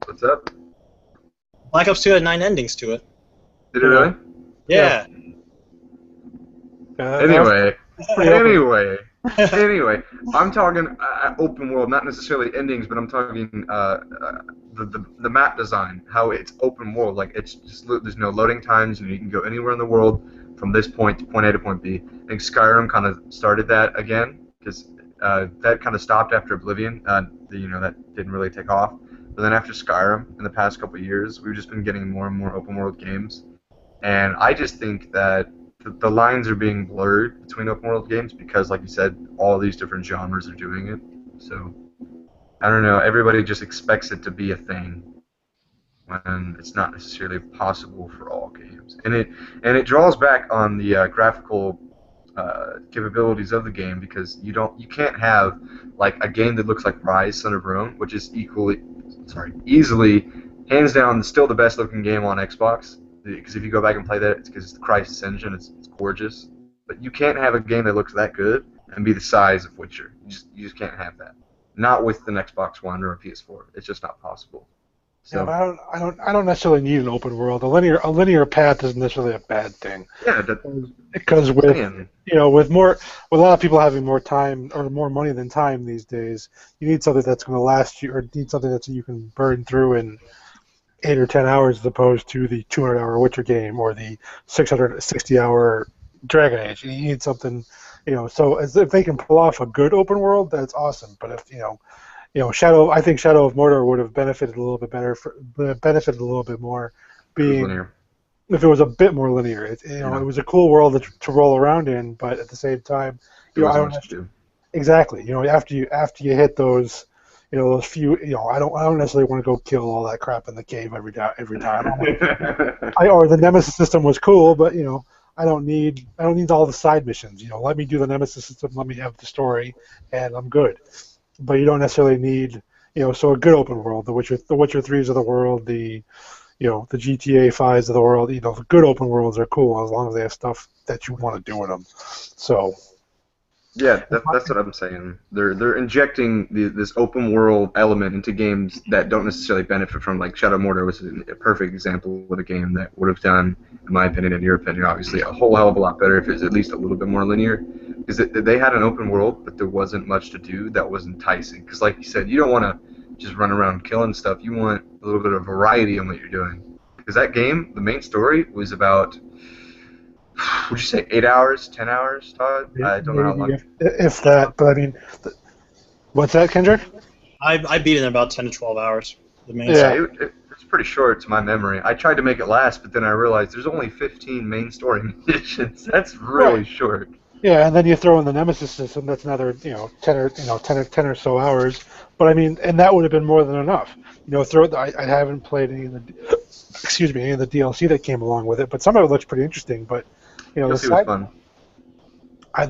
Speaker 1: What's up?
Speaker 3: Black Ops 2 had 9 endings to it.
Speaker 1: Did it really?
Speaker 3: Yeah.
Speaker 1: Anyway, Anyway, I'm talking open world, not necessarily endings, but I'm talking the map design, how it's open world. Like it's just there's no loading times, and you can go anywhere in the world from this point to point A to point B. I think Skyrim kind of started that again because that kind of stopped after Oblivion. That didn't really take off. But then after Skyrim, in the past couple of years, we've just been getting more and more open world games, and I just think that the lines are being blurred between open world games because, like you said, all these different genres are doing it. So I don't know. Everybody just expects it to be a thing when it's not necessarily possible for all games, and it draws back on the graphical capabilities of the game because you can't have like a game that looks like Rise Son of Rome, which is easily, hands down, still the best looking game on Xbox. Because if you go back and play that, it's because it's the Crysis engine. It's gorgeous. But you can't have a game that looks that good and be the size of Witcher. You just can't have that. Not with an Xbox One or a PS4. It's just not possible.
Speaker 4: Yeah,
Speaker 1: So
Speaker 4: but I don't necessarily need an open world. A linear path isn't necessarily a bad thing.
Speaker 1: yeah,
Speaker 4: Because
Speaker 1: that's what I'm saying.
Speaker 4: with a lot of people having more time or more money than time these days, you need something that's going to last you, or need something that you can burn through in 8 or 10 hours, as opposed to the 200-hour Witcher game or the 660-hour Dragon Age. You need something, So if they can pull off a good open world, that's awesome. But if I think Shadow of Mordor would have benefited a little bit better, benefited a little bit more,
Speaker 1: It was
Speaker 4: being
Speaker 1: linear.
Speaker 4: if it was a bit more linear. It was a cool world to roll around in, but at the same time,
Speaker 1: There
Speaker 4: I
Speaker 1: wasn't
Speaker 4: don't
Speaker 1: much to do.
Speaker 4: exactly. After you hit those, those few, I don't necessarily want to go kill all that crap in the cave every time. Or the Nemesis system was cool, but I don't need all the side missions. Let me do the Nemesis system, let me have the story, and I'm good. But you don't necessarily need, so a good open world, the Witcher 3s of the world, the GTA 5s of the world, the good open worlds are cool as long as they have stuff that you want to do in them. So,
Speaker 1: Yeah, that's what I'm saying. They're injecting this open world element into games that don't necessarily benefit from, like Shadow of Mordor was a perfect example of a game that would have done, in my opinion and your opinion, obviously, a whole hell of a lot better if it was at least a little bit more linear. Because they had an open world, but there wasn't much to do that was enticing. Because, like you said, you don't want to just run around killing stuff. You want a little bit of variety in what you're doing. Because that game, the main story, was about, would you say 8 hours, 10 hours, Todd? I don't know how
Speaker 4: maybe
Speaker 1: long.
Speaker 4: if that, but I mean, what's that, Kendrick?
Speaker 3: I beat it in about 10 to 12 hours. The main
Speaker 4: Yeah.
Speaker 1: It's pretty short to my memory. I tried to make it last, but then I realized there's only 15 main story missions. That's really
Speaker 4: Right.
Speaker 1: short.
Speaker 4: Yeah, and then you throw in the Nemesis system. That's another 10 or so hours. But I mean, and that would have been more than enough. I haven't played any of the any of the DLC that came along with it, but some of it looks pretty interesting. But the
Speaker 1: DLC was
Speaker 4: side
Speaker 1: fun.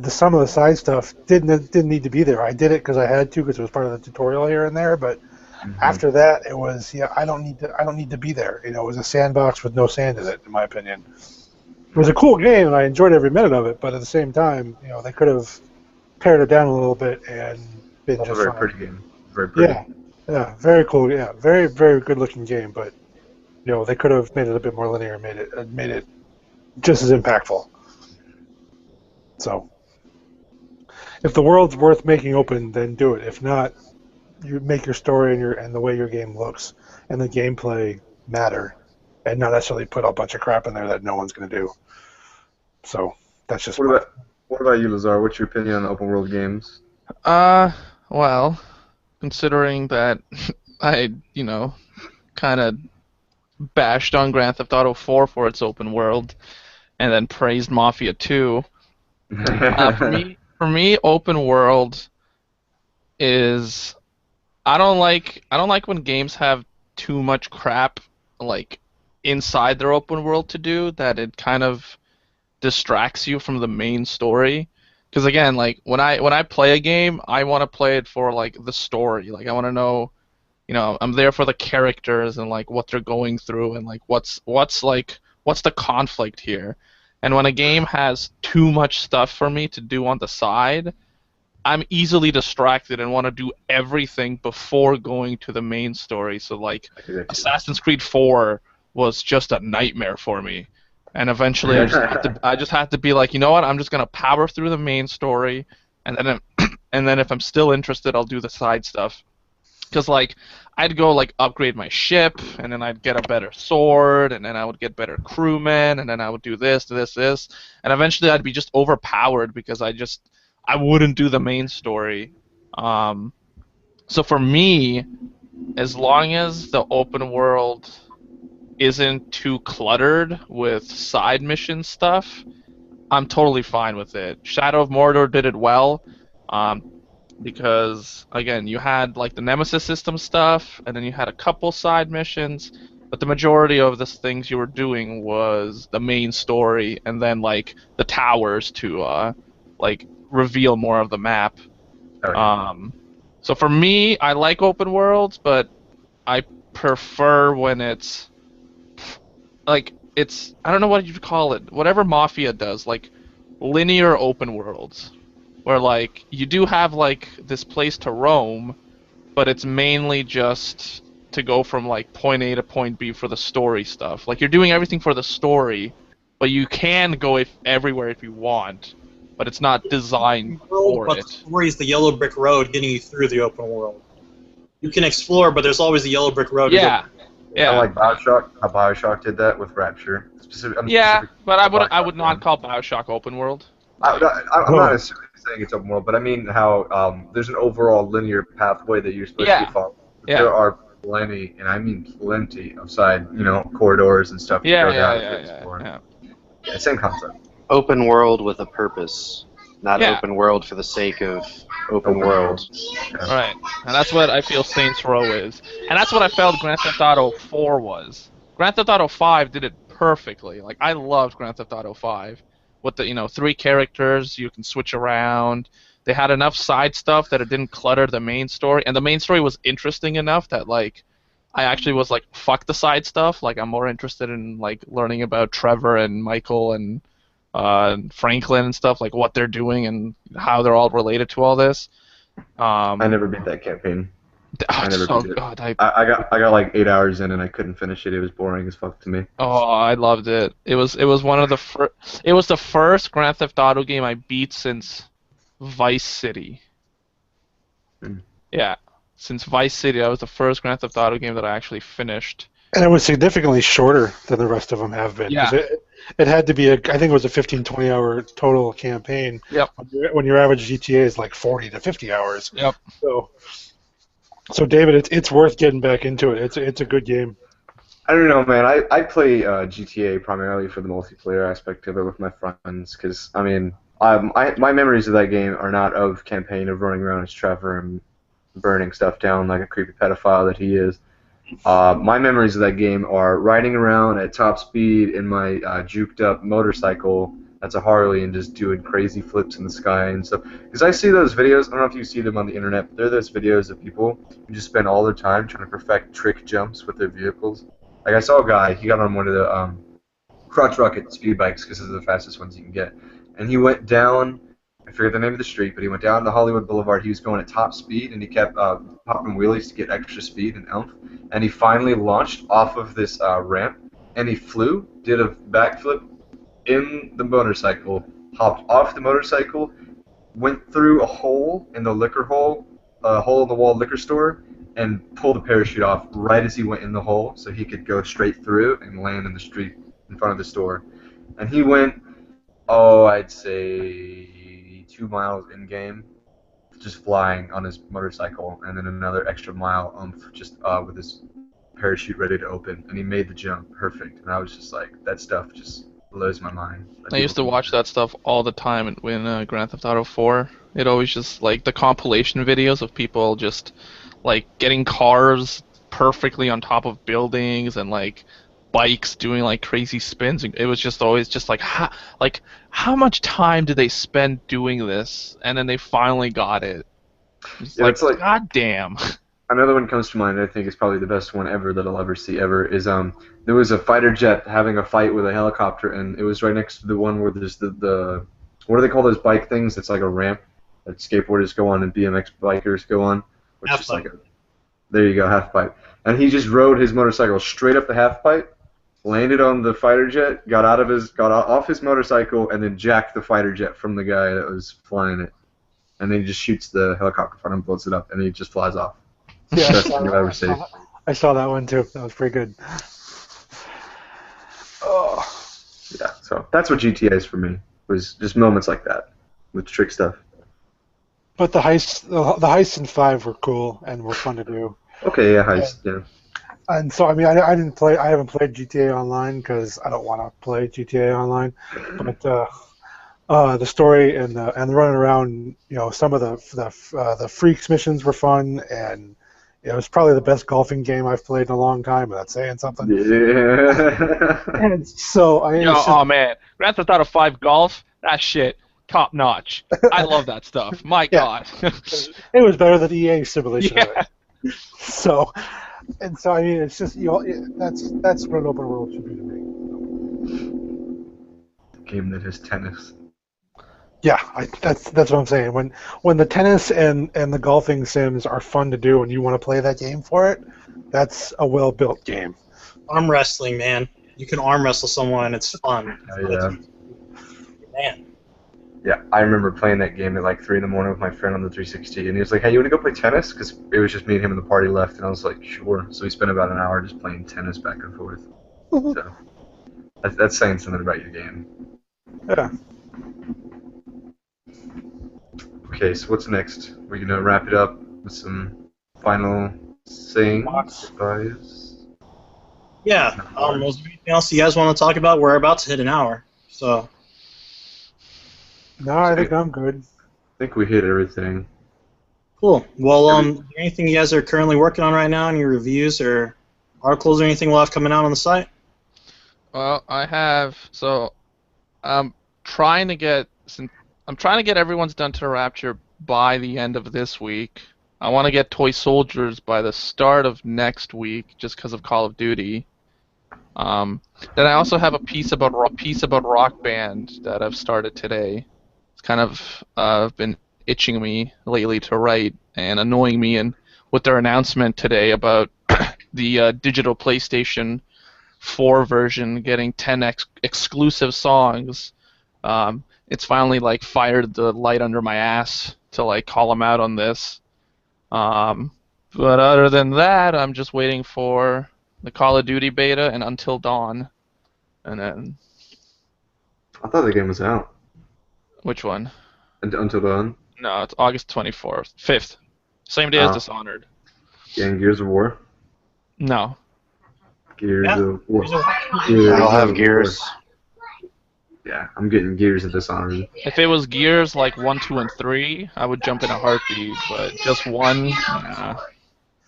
Speaker 4: some of the side stuff didn't need to be there. I did it because I had to, because it was part of the tutorial here and there. But after that, it was I don't need to be there. It was a sandbox with no sand in it, in my opinion. It was a cool game, and I enjoyed every minute of it. But at the same time, they could have pared it down a little bit and been
Speaker 1: Also a
Speaker 4: just
Speaker 1: very
Speaker 4: fine.
Speaker 1: pretty game. Very pretty.
Speaker 4: Yeah, very cool. Yeah, very very good looking game. But they could have made it a bit more linear, and made it just as impactful. So, if the world's worth making open, then do it. If not, you make your story and the way your game looks and the gameplay matter, and not necessarily put a bunch of crap in there that no one's going to do. So that's just
Speaker 1: What about you, Lazar? What's your opinion on open world games?
Speaker 2: Well, considering that I, kind of bashed on Grand Theft Auto 4 for its open world, and then praised Mafia 2. For me, open world is I don't like when games have too much crap like inside their open world to do that it kind of distracts you from the main story. Because again, like when I play a game, I want to play it for like the story. Like I want to know, I'm there for the characters and like what they're going through and like what's the conflict here. And when a game has too much stuff for me to do on the side, I'm easily distracted and want to do everything before going to the main story. So like
Speaker 1: I do that too.
Speaker 2: Assassin's Creed 4 was just a nightmare for me. And eventually I just had to be like, you know what? I'm just going to power through the main story, and then and then if I'm still interested, I'll do the side stuff. Because like I'd go like upgrade my ship, and then I'd get a better sword, and then I would get better crewmen, and then I would do this, and eventually I'd be just overpowered because I wouldn't do the main story. So for me, as long as the open world isn't too cluttered with side mission stuff, I'm totally fine with it. Shadow of Mordor did it well, um, because again, you had like the Nemesis system stuff, and then you had a couple side missions, but the majority of the things you were doing was the main story, and then like the towers to like reveal more of the map.
Speaker 1: Oh, yeah.
Speaker 2: So for me, I like open worlds, but I prefer when it's like I don't know what you'd call it. Whatever Mafia does, like linear open worlds, where like you do have like this place to roam, but it's mainly just to go from like point A to point B for the story stuff. Like you're doing everything for the story, but you can go everywhere if you want, but it's not designed for
Speaker 3: But
Speaker 2: it.
Speaker 3: the story is the yellow brick road getting you through the open world. You can explore, but there's always the yellow brick road.
Speaker 2: Yeah.
Speaker 1: I like Bioshock. How Bioshock did that with Rapture.
Speaker 2: Yeah, but I
Speaker 1: Bioshock
Speaker 2: would not call BioShock open world.
Speaker 1: I'm not necessarily saying it's open world, but I mean how there's an overall linear pathway that you're supposed to be following.
Speaker 2: Yeah.
Speaker 1: There are plenty, and I mean plenty, of side, corridors and stuff to go down and explore. Yeah, same concept.
Speaker 5: Open world with a purpose, not
Speaker 2: Yeah.
Speaker 5: open world for the sake of open world.
Speaker 1: Yeah.
Speaker 2: Right, and that's what I feel Saints Row is, and that's what I felt Grand Theft Auto 4 was. Grand Theft Auto 5 did it perfectly. Like I loved Grand Theft Auto 5, with the 3 characters you can switch around. They had enough side stuff that it didn't clutter the main story, and the main story was interesting enough that like I actually was like, fuck the side stuff. Like I'm more interested in like learning about Trevor and Michael and Franklin and stuff, like what they're doing and how they're all related to all this.
Speaker 1: I never beat that campaign. I never beat it.
Speaker 2: God,
Speaker 1: I got like 8 hours in and I couldn't finish it. It was boring as fuck to me.
Speaker 2: Oh, I loved it. It was one of the it was the first Grand Theft Auto game I beat since Vice City. Yeah, since Vice City, that was the first Grand Theft Auto game that I actually finished.
Speaker 4: And it was significantly shorter than the rest of them have been.
Speaker 2: Yeah.
Speaker 4: It had to be, I think it was a 15, 20-hour total campaign.
Speaker 2: Yep.
Speaker 4: When your average GTA is like 40 to 50 hours.
Speaker 2: Yep.
Speaker 4: So David, it's worth getting back into it. It's a good game.
Speaker 1: I don't know, man. I play GTA primarily for the multiplayer aspect of it with my friends, because, I mean, my memories of that game are not of campaign, of running around as Trevor and burning stuff down like a creepy pedophile that he is. My memories of that game are riding around at top speed in my juked up motorcycle that's a Harley and just doing crazy flips in the sky and stuff. Because I see those videos, I don't know if you see them on the internet, but they're those videos of people who just spend all their time trying to perfect trick jumps with their vehicles. Like I saw a guy, he got on one of the crotch rocket speed bikes because they're the fastest ones you can get. And he went down, I forget the name of the street, but he went down to Hollywood Boulevard. He was going at top speed, and he kept popping wheelies to get extra speed and oomph. And he finally launched off of this ramp, and he flew, did a backflip in the motorcycle, hopped off the motorcycle, went through a hole in the hole in the wall liquor store, and pulled a parachute off right as he went in the hole, so he could go straight through and land in the street in front of the store. And he went, I'd say 2 miles in game, just flying on his motorcycle, and then another extra mile just with his parachute ready to open, and he made the jump perfect. And I was just like, that stuff just blows my mind.
Speaker 2: I used to watch that stuff all the time when Grand Theft Auto 4. It always just like the compilation videos of people just like getting cars perfectly on top of buildings and like bikes doing like crazy spins. It was just always just like how much time did they spend doing this, and then they finally got it. It's like god damn.
Speaker 1: Another one comes to mind. I think is probably the best one ever that I'll ever see ever. Is there was a fighter jet having a fight with a helicopter, and it was right next to the one where there's the what do they call those bike things? It's like a ramp that skateboarders go on and BMX bikers go on. Which
Speaker 3: Half
Speaker 1: is like there you go, half pipe. And he just rode his motorcycle straight up the half pipe, landed on the fighter jet, got off his motorcycle, and then jacked the fighter jet from the guy that was flying it. and then he just shoots the helicopter in front of him, blows it up, and he just flies off.
Speaker 4: Yeah,
Speaker 1: Best thing I've ever seen.
Speaker 4: I saw that one too. That was pretty good. Oh.
Speaker 1: Yeah, so that's what GTA is for me. Was just moments like that with trick stuff.
Speaker 4: But the heists in 5 were cool and were fun to do.
Speaker 1: Okay, yeah, heist, yeah.
Speaker 4: And so I mean, I haven't played GTA Online because I don't want to play GTA Online. But the story and the running around, some of the freaks missions were fun, and it was probably the best golfing game I've played in a long time. And that's saying something.
Speaker 1: Yeah.
Speaker 4: And so
Speaker 2: Oh man, Grand Theft Auto 5 Golf, that shit, top notch. I love that stuff. My God.
Speaker 4: It was better than EA's simulation of
Speaker 2: Yeah.
Speaker 4: it. So I mean, it's just that's what an open world should be to me.
Speaker 1: Game that has tennis.
Speaker 4: Yeah, that's what I'm saying. When the tennis and the golfing sims are fun to do and you want to play that game for it, that's a well-built game.
Speaker 3: Arm wrestling, man. You can arm wrestle someone. It's fun.
Speaker 1: Yeah.
Speaker 3: Man.
Speaker 1: Yeah, I remember playing that game at like 3 in the morning with my friend on the 360, and he was like, "Hey, you want to go play tennis?" Because it was just me and him, and the party left, and I was like, "Sure." So we spent about an hour just playing tennis back and forth. So that's saying something about your game.
Speaker 4: Yeah.
Speaker 1: Okay, so what's next? We're gonna wrap it up with some final sayings. Advice.
Speaker 3: Yeah. Was there anything else you guys want to talk about? We're about to hit an hour, so.
Speaker 4: No, I think I'm good.
Speaker 1: I think we hit everything.
Speaker 3: Cool. Well, is there anything you guys are currently working on right now? Any reviews or articles or anything we'll have coming out on the site?
Speaker 2: Well, I'm trying to get everyone's Done to Rapture by the end of this week. I want to get Toy Soldiers by the start of next week, just because of Call of Duty. Then I also have a piece about Rock Band that I've started today. It's kind of been itching me lately to write and annoying me, and with their announcement today about the digital PlayStation 4 version getting 10 exclusive songs, it's finally like fired the light under my ass to like call them out on this. But other than that, I'm just waiting for the Call of Duty beta and Until Dawn, and then
Speaker 1: I thought the game was out.
Speaker 2: which one?
Speaker 1: Until Dawn.
Speaker 2: No, it's August 24th, 5th, same day as Dishonored.
Speaker 1: And Gears of War.
Speaker 2: No.
Speaker 1: Gears of War.
Speaker 5: I'll have Gears.
Speaker 1: Yeah, I'm getting Gears of Dishonored.
Speaker 2: If it was Gears like 1, 2, and 3, I would jump in a heartbeat, but just 1, nah.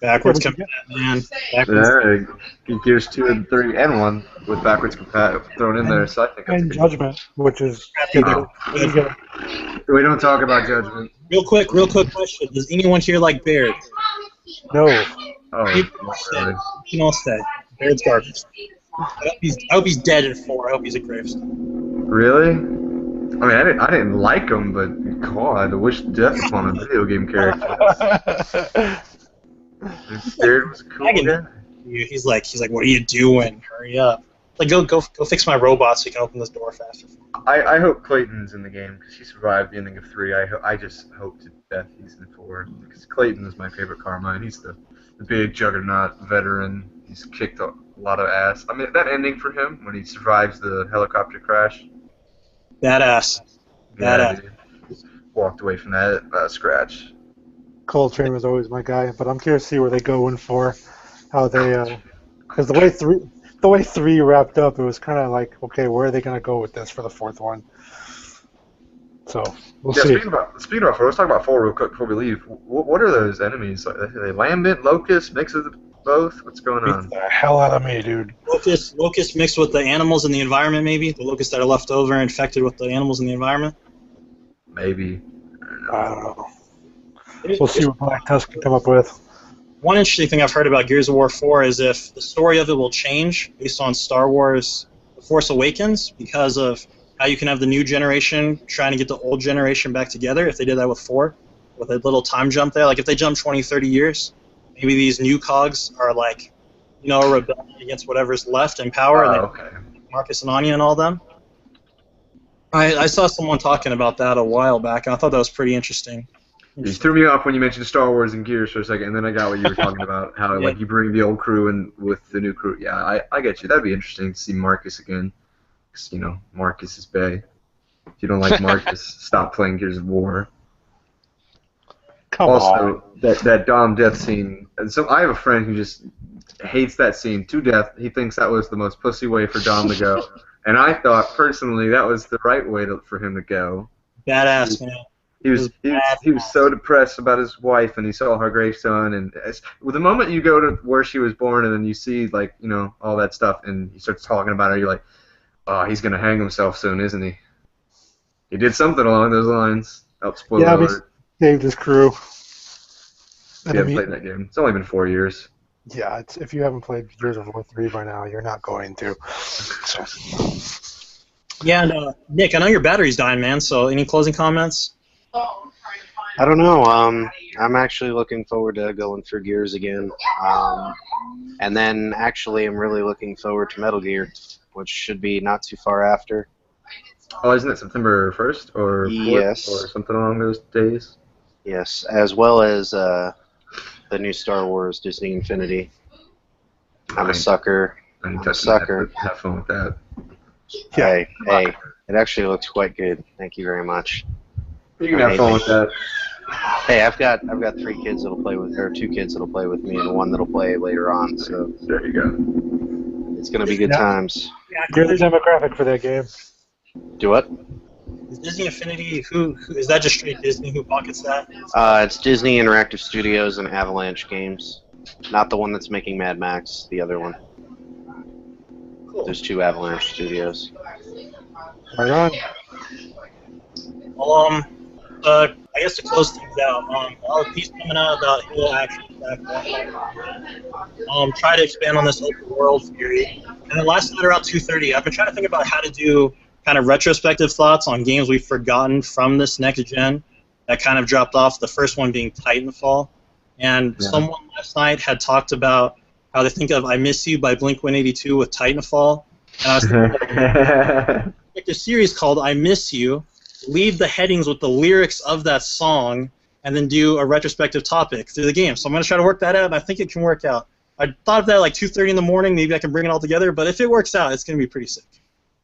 Speaker 3: Backwards man. Backwards.
Speaker 1: Yeah, Gears 2 and 3 and 1 with backwards compat thrown in there, so I think that's
Speaker 4: And
Speaker 1: good.
Speaker 4: Judgment, which is
Speaker 1: We don't talk about Judgment.
Speaker 3: Real quick question. Does anyone here like Baird?
Speaker 4: no.
Speaker 1: Oh, really?
Speaker 3: You know, stay. Baird's garbage. I hope he's dead in 4. I hope he's a gravestone.
Speaker 1: Really? I mean, I didn't like him, but God, I wish death upon a video game character. Baird was a cool guy.
Speaker 3: He's like, what are you doing? Hurry up! Like, go fix my robot so you can open this door faster.
Speaker 1: I hope Clayton's in the game because he survived the ending of 3. I just hope to death he's in 4 because Clayton is my favorite Karma, and he's the big juggernaut veteran. He's kicked a lot of ass. I mean, that ending for him when he survives the helicopter crash.
Speaker 3: Badass.
Speaker 1: Yeah, walked away from that scratch.
Speaker 4: Coltrane was always my guy, but I'm curious to see where they go in 4, how they, because the way 3 wrapped up, it was kind of like, okay, where are they gonna go with this for the 4th one? So we'll see.
Speaker 1: Speaking about 4, let's talk about 4 real quick before we leave. What are those enemies? Like, are they lambent, locust, mix of both? What's going on?
Speaker 4: Beat the hell out of me, dude.
Speaker 3: Locust mixed with the animals in the environment, maybe the locusts that are left over infected with the animals in the environment.
Speaker 1: Maybe.
Speaker 4: I don't know. We'll see what Black Tusk can come up with.
Speaker 3: One interesting thing I've heard about Gears of War 4 is if the story of it will change based on Star Wars The Force Awakens because of how you can have the new generation trying to get the old generation back together if they did that with 4, with a little time jump there. Like if they jump 20, 30 years, maybe these new cogs are like, a rebellion against whatever's left in power.
Speaker 1: Okay.
Speaker 3: Marcus and Anya and all them. I saw someone talking about that a while back, and I thought that was pretty interesting.
Speaker 1: You threw me off when you mentioned Star Wars and Gears for a second, and then I got what you were talking about, how
Speaker 3: Yeah.
Speaker 1: like you bring the old crew in with the new crew. Yeah, I get you. That'd be interesting to see Marcus again. 'Cause, you know, Marcus is bae. If you don't like Marcus, stop playing Gears of War.
Speaker 4: Come
Speaker 1: Also,
Speaker 4: on.
Speaker 1: that Dom death scene. And so I have a friend who just hates that scene to death. He thinks that was the most pussy way for Dom to go. And I thought personally that was the right way for him to go.
Speaker 3: Badass, man.
Speaker 1: He was so depressed about his wife, and he saw her gravestone, and well, the moment you go to where she was born, and then you see like all that stuff, and he starts talking about her, you're like, oh, he's gonna hang himself soon, isn't he? He did something along those lines. Oh, spoiler
Speaker 4: Yeah, he
Speaker 1: alert.
Speaker 4: saved his crew.
Speaker 1: If you haven't played that game, it's only been 4 years.
Speaker 4: Yeah, if you haven't played Gears of War 3 by now, you're not going to. So.
Speaker 3: Yeah, and Nick, I know your battery's dying, man. So, any closing comments?
Speaker 5: I don't know. I'm actually looking forward to going through Gears again. And then actually I'm really looking forward to Metal Gear, which should be not too far after.
Speaker 1: Oh, isn't it September 1st or 4th
Speaker 5: Yes.
Speaker 1: or something along those days?
Speaker 5: Yes, as well as the new Star Wars Disney Infinity. I'm a sucker.
Speaker 1: I ain't
Speaker 5: I'm a
Speaker 1: touching that,
Speaker 5: sucker.
Speaker 1: but have fun with that.
Speaker 5: Hey, it actually looks quite good. Thank you very much.
Speaker 1: You can have fun with that.
Speaker 5: Hey, I've got 3 kids that'll play with, or 2 kids that'll play with me, and 1 that'll play later on. So
Speaker 1: There you go.
Speaker 5: it's gonna be good times.
Speaker 4: You're the demographic for that game.
Speaker 5: Do what?
Speaker 3: Is Disney Infinity, who is that just straight Disney? Who pockets that?
Speaker 5: It's Disney Interactive Studios and Avalanche Games. Not the one that's making Mad Max, the other one.
Speaker 3: Cool.
Speaker 5: There's 2 Avalanche Studios.
Speaker 4: Right on.
Speaker 3: Well, I guess to close things out, all the piece coming out about Halo Action Stack. Try to expand on this open world theory. And then last night around 2:30, I've been trying to think about how to do kind of retrospective thoughts on games we've forgotten from this next gen that kind of dropped off. The first one being Titanfall. And someone last night had talked about how they think of "I Miss You" by Blink-182 with Titanfall. And I was thinking, like a series called "I Miss You." Leave the headings with the lyrics of that song, and then do a retrospective topic through the game. So I'm going to try to work that out, and I think it can work out. I thought of that at like 2:30 in the morning. Maybe I can bring it all together, but if it works out, it's going to be pretty sick.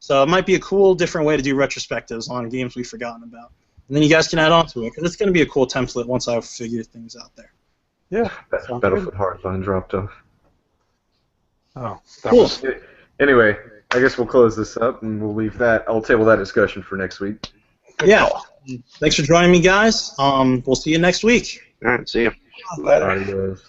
Speaker 3: So it might be a cool, different way to do retrospectives on games we've forgotten about. And then you guys can add on to it, because it's going to be a cool template once I've figured things out there.
Speaker 4: Yeah.
Speaker 1: Battlefield Hardline dropped off.
Speaker 4: Oh,
Speaker 3: Cool.
Speaker 1: Anyway, I guess we'll close this up, and we'll leave that. I'll table that discussion for next week.
Speaker 3: Yeah. Thanks for joining me, guys. We'll see you next week.
Speaker 5: All right, see ya.
Speaker 4: Later.
Speaker 1: Adios.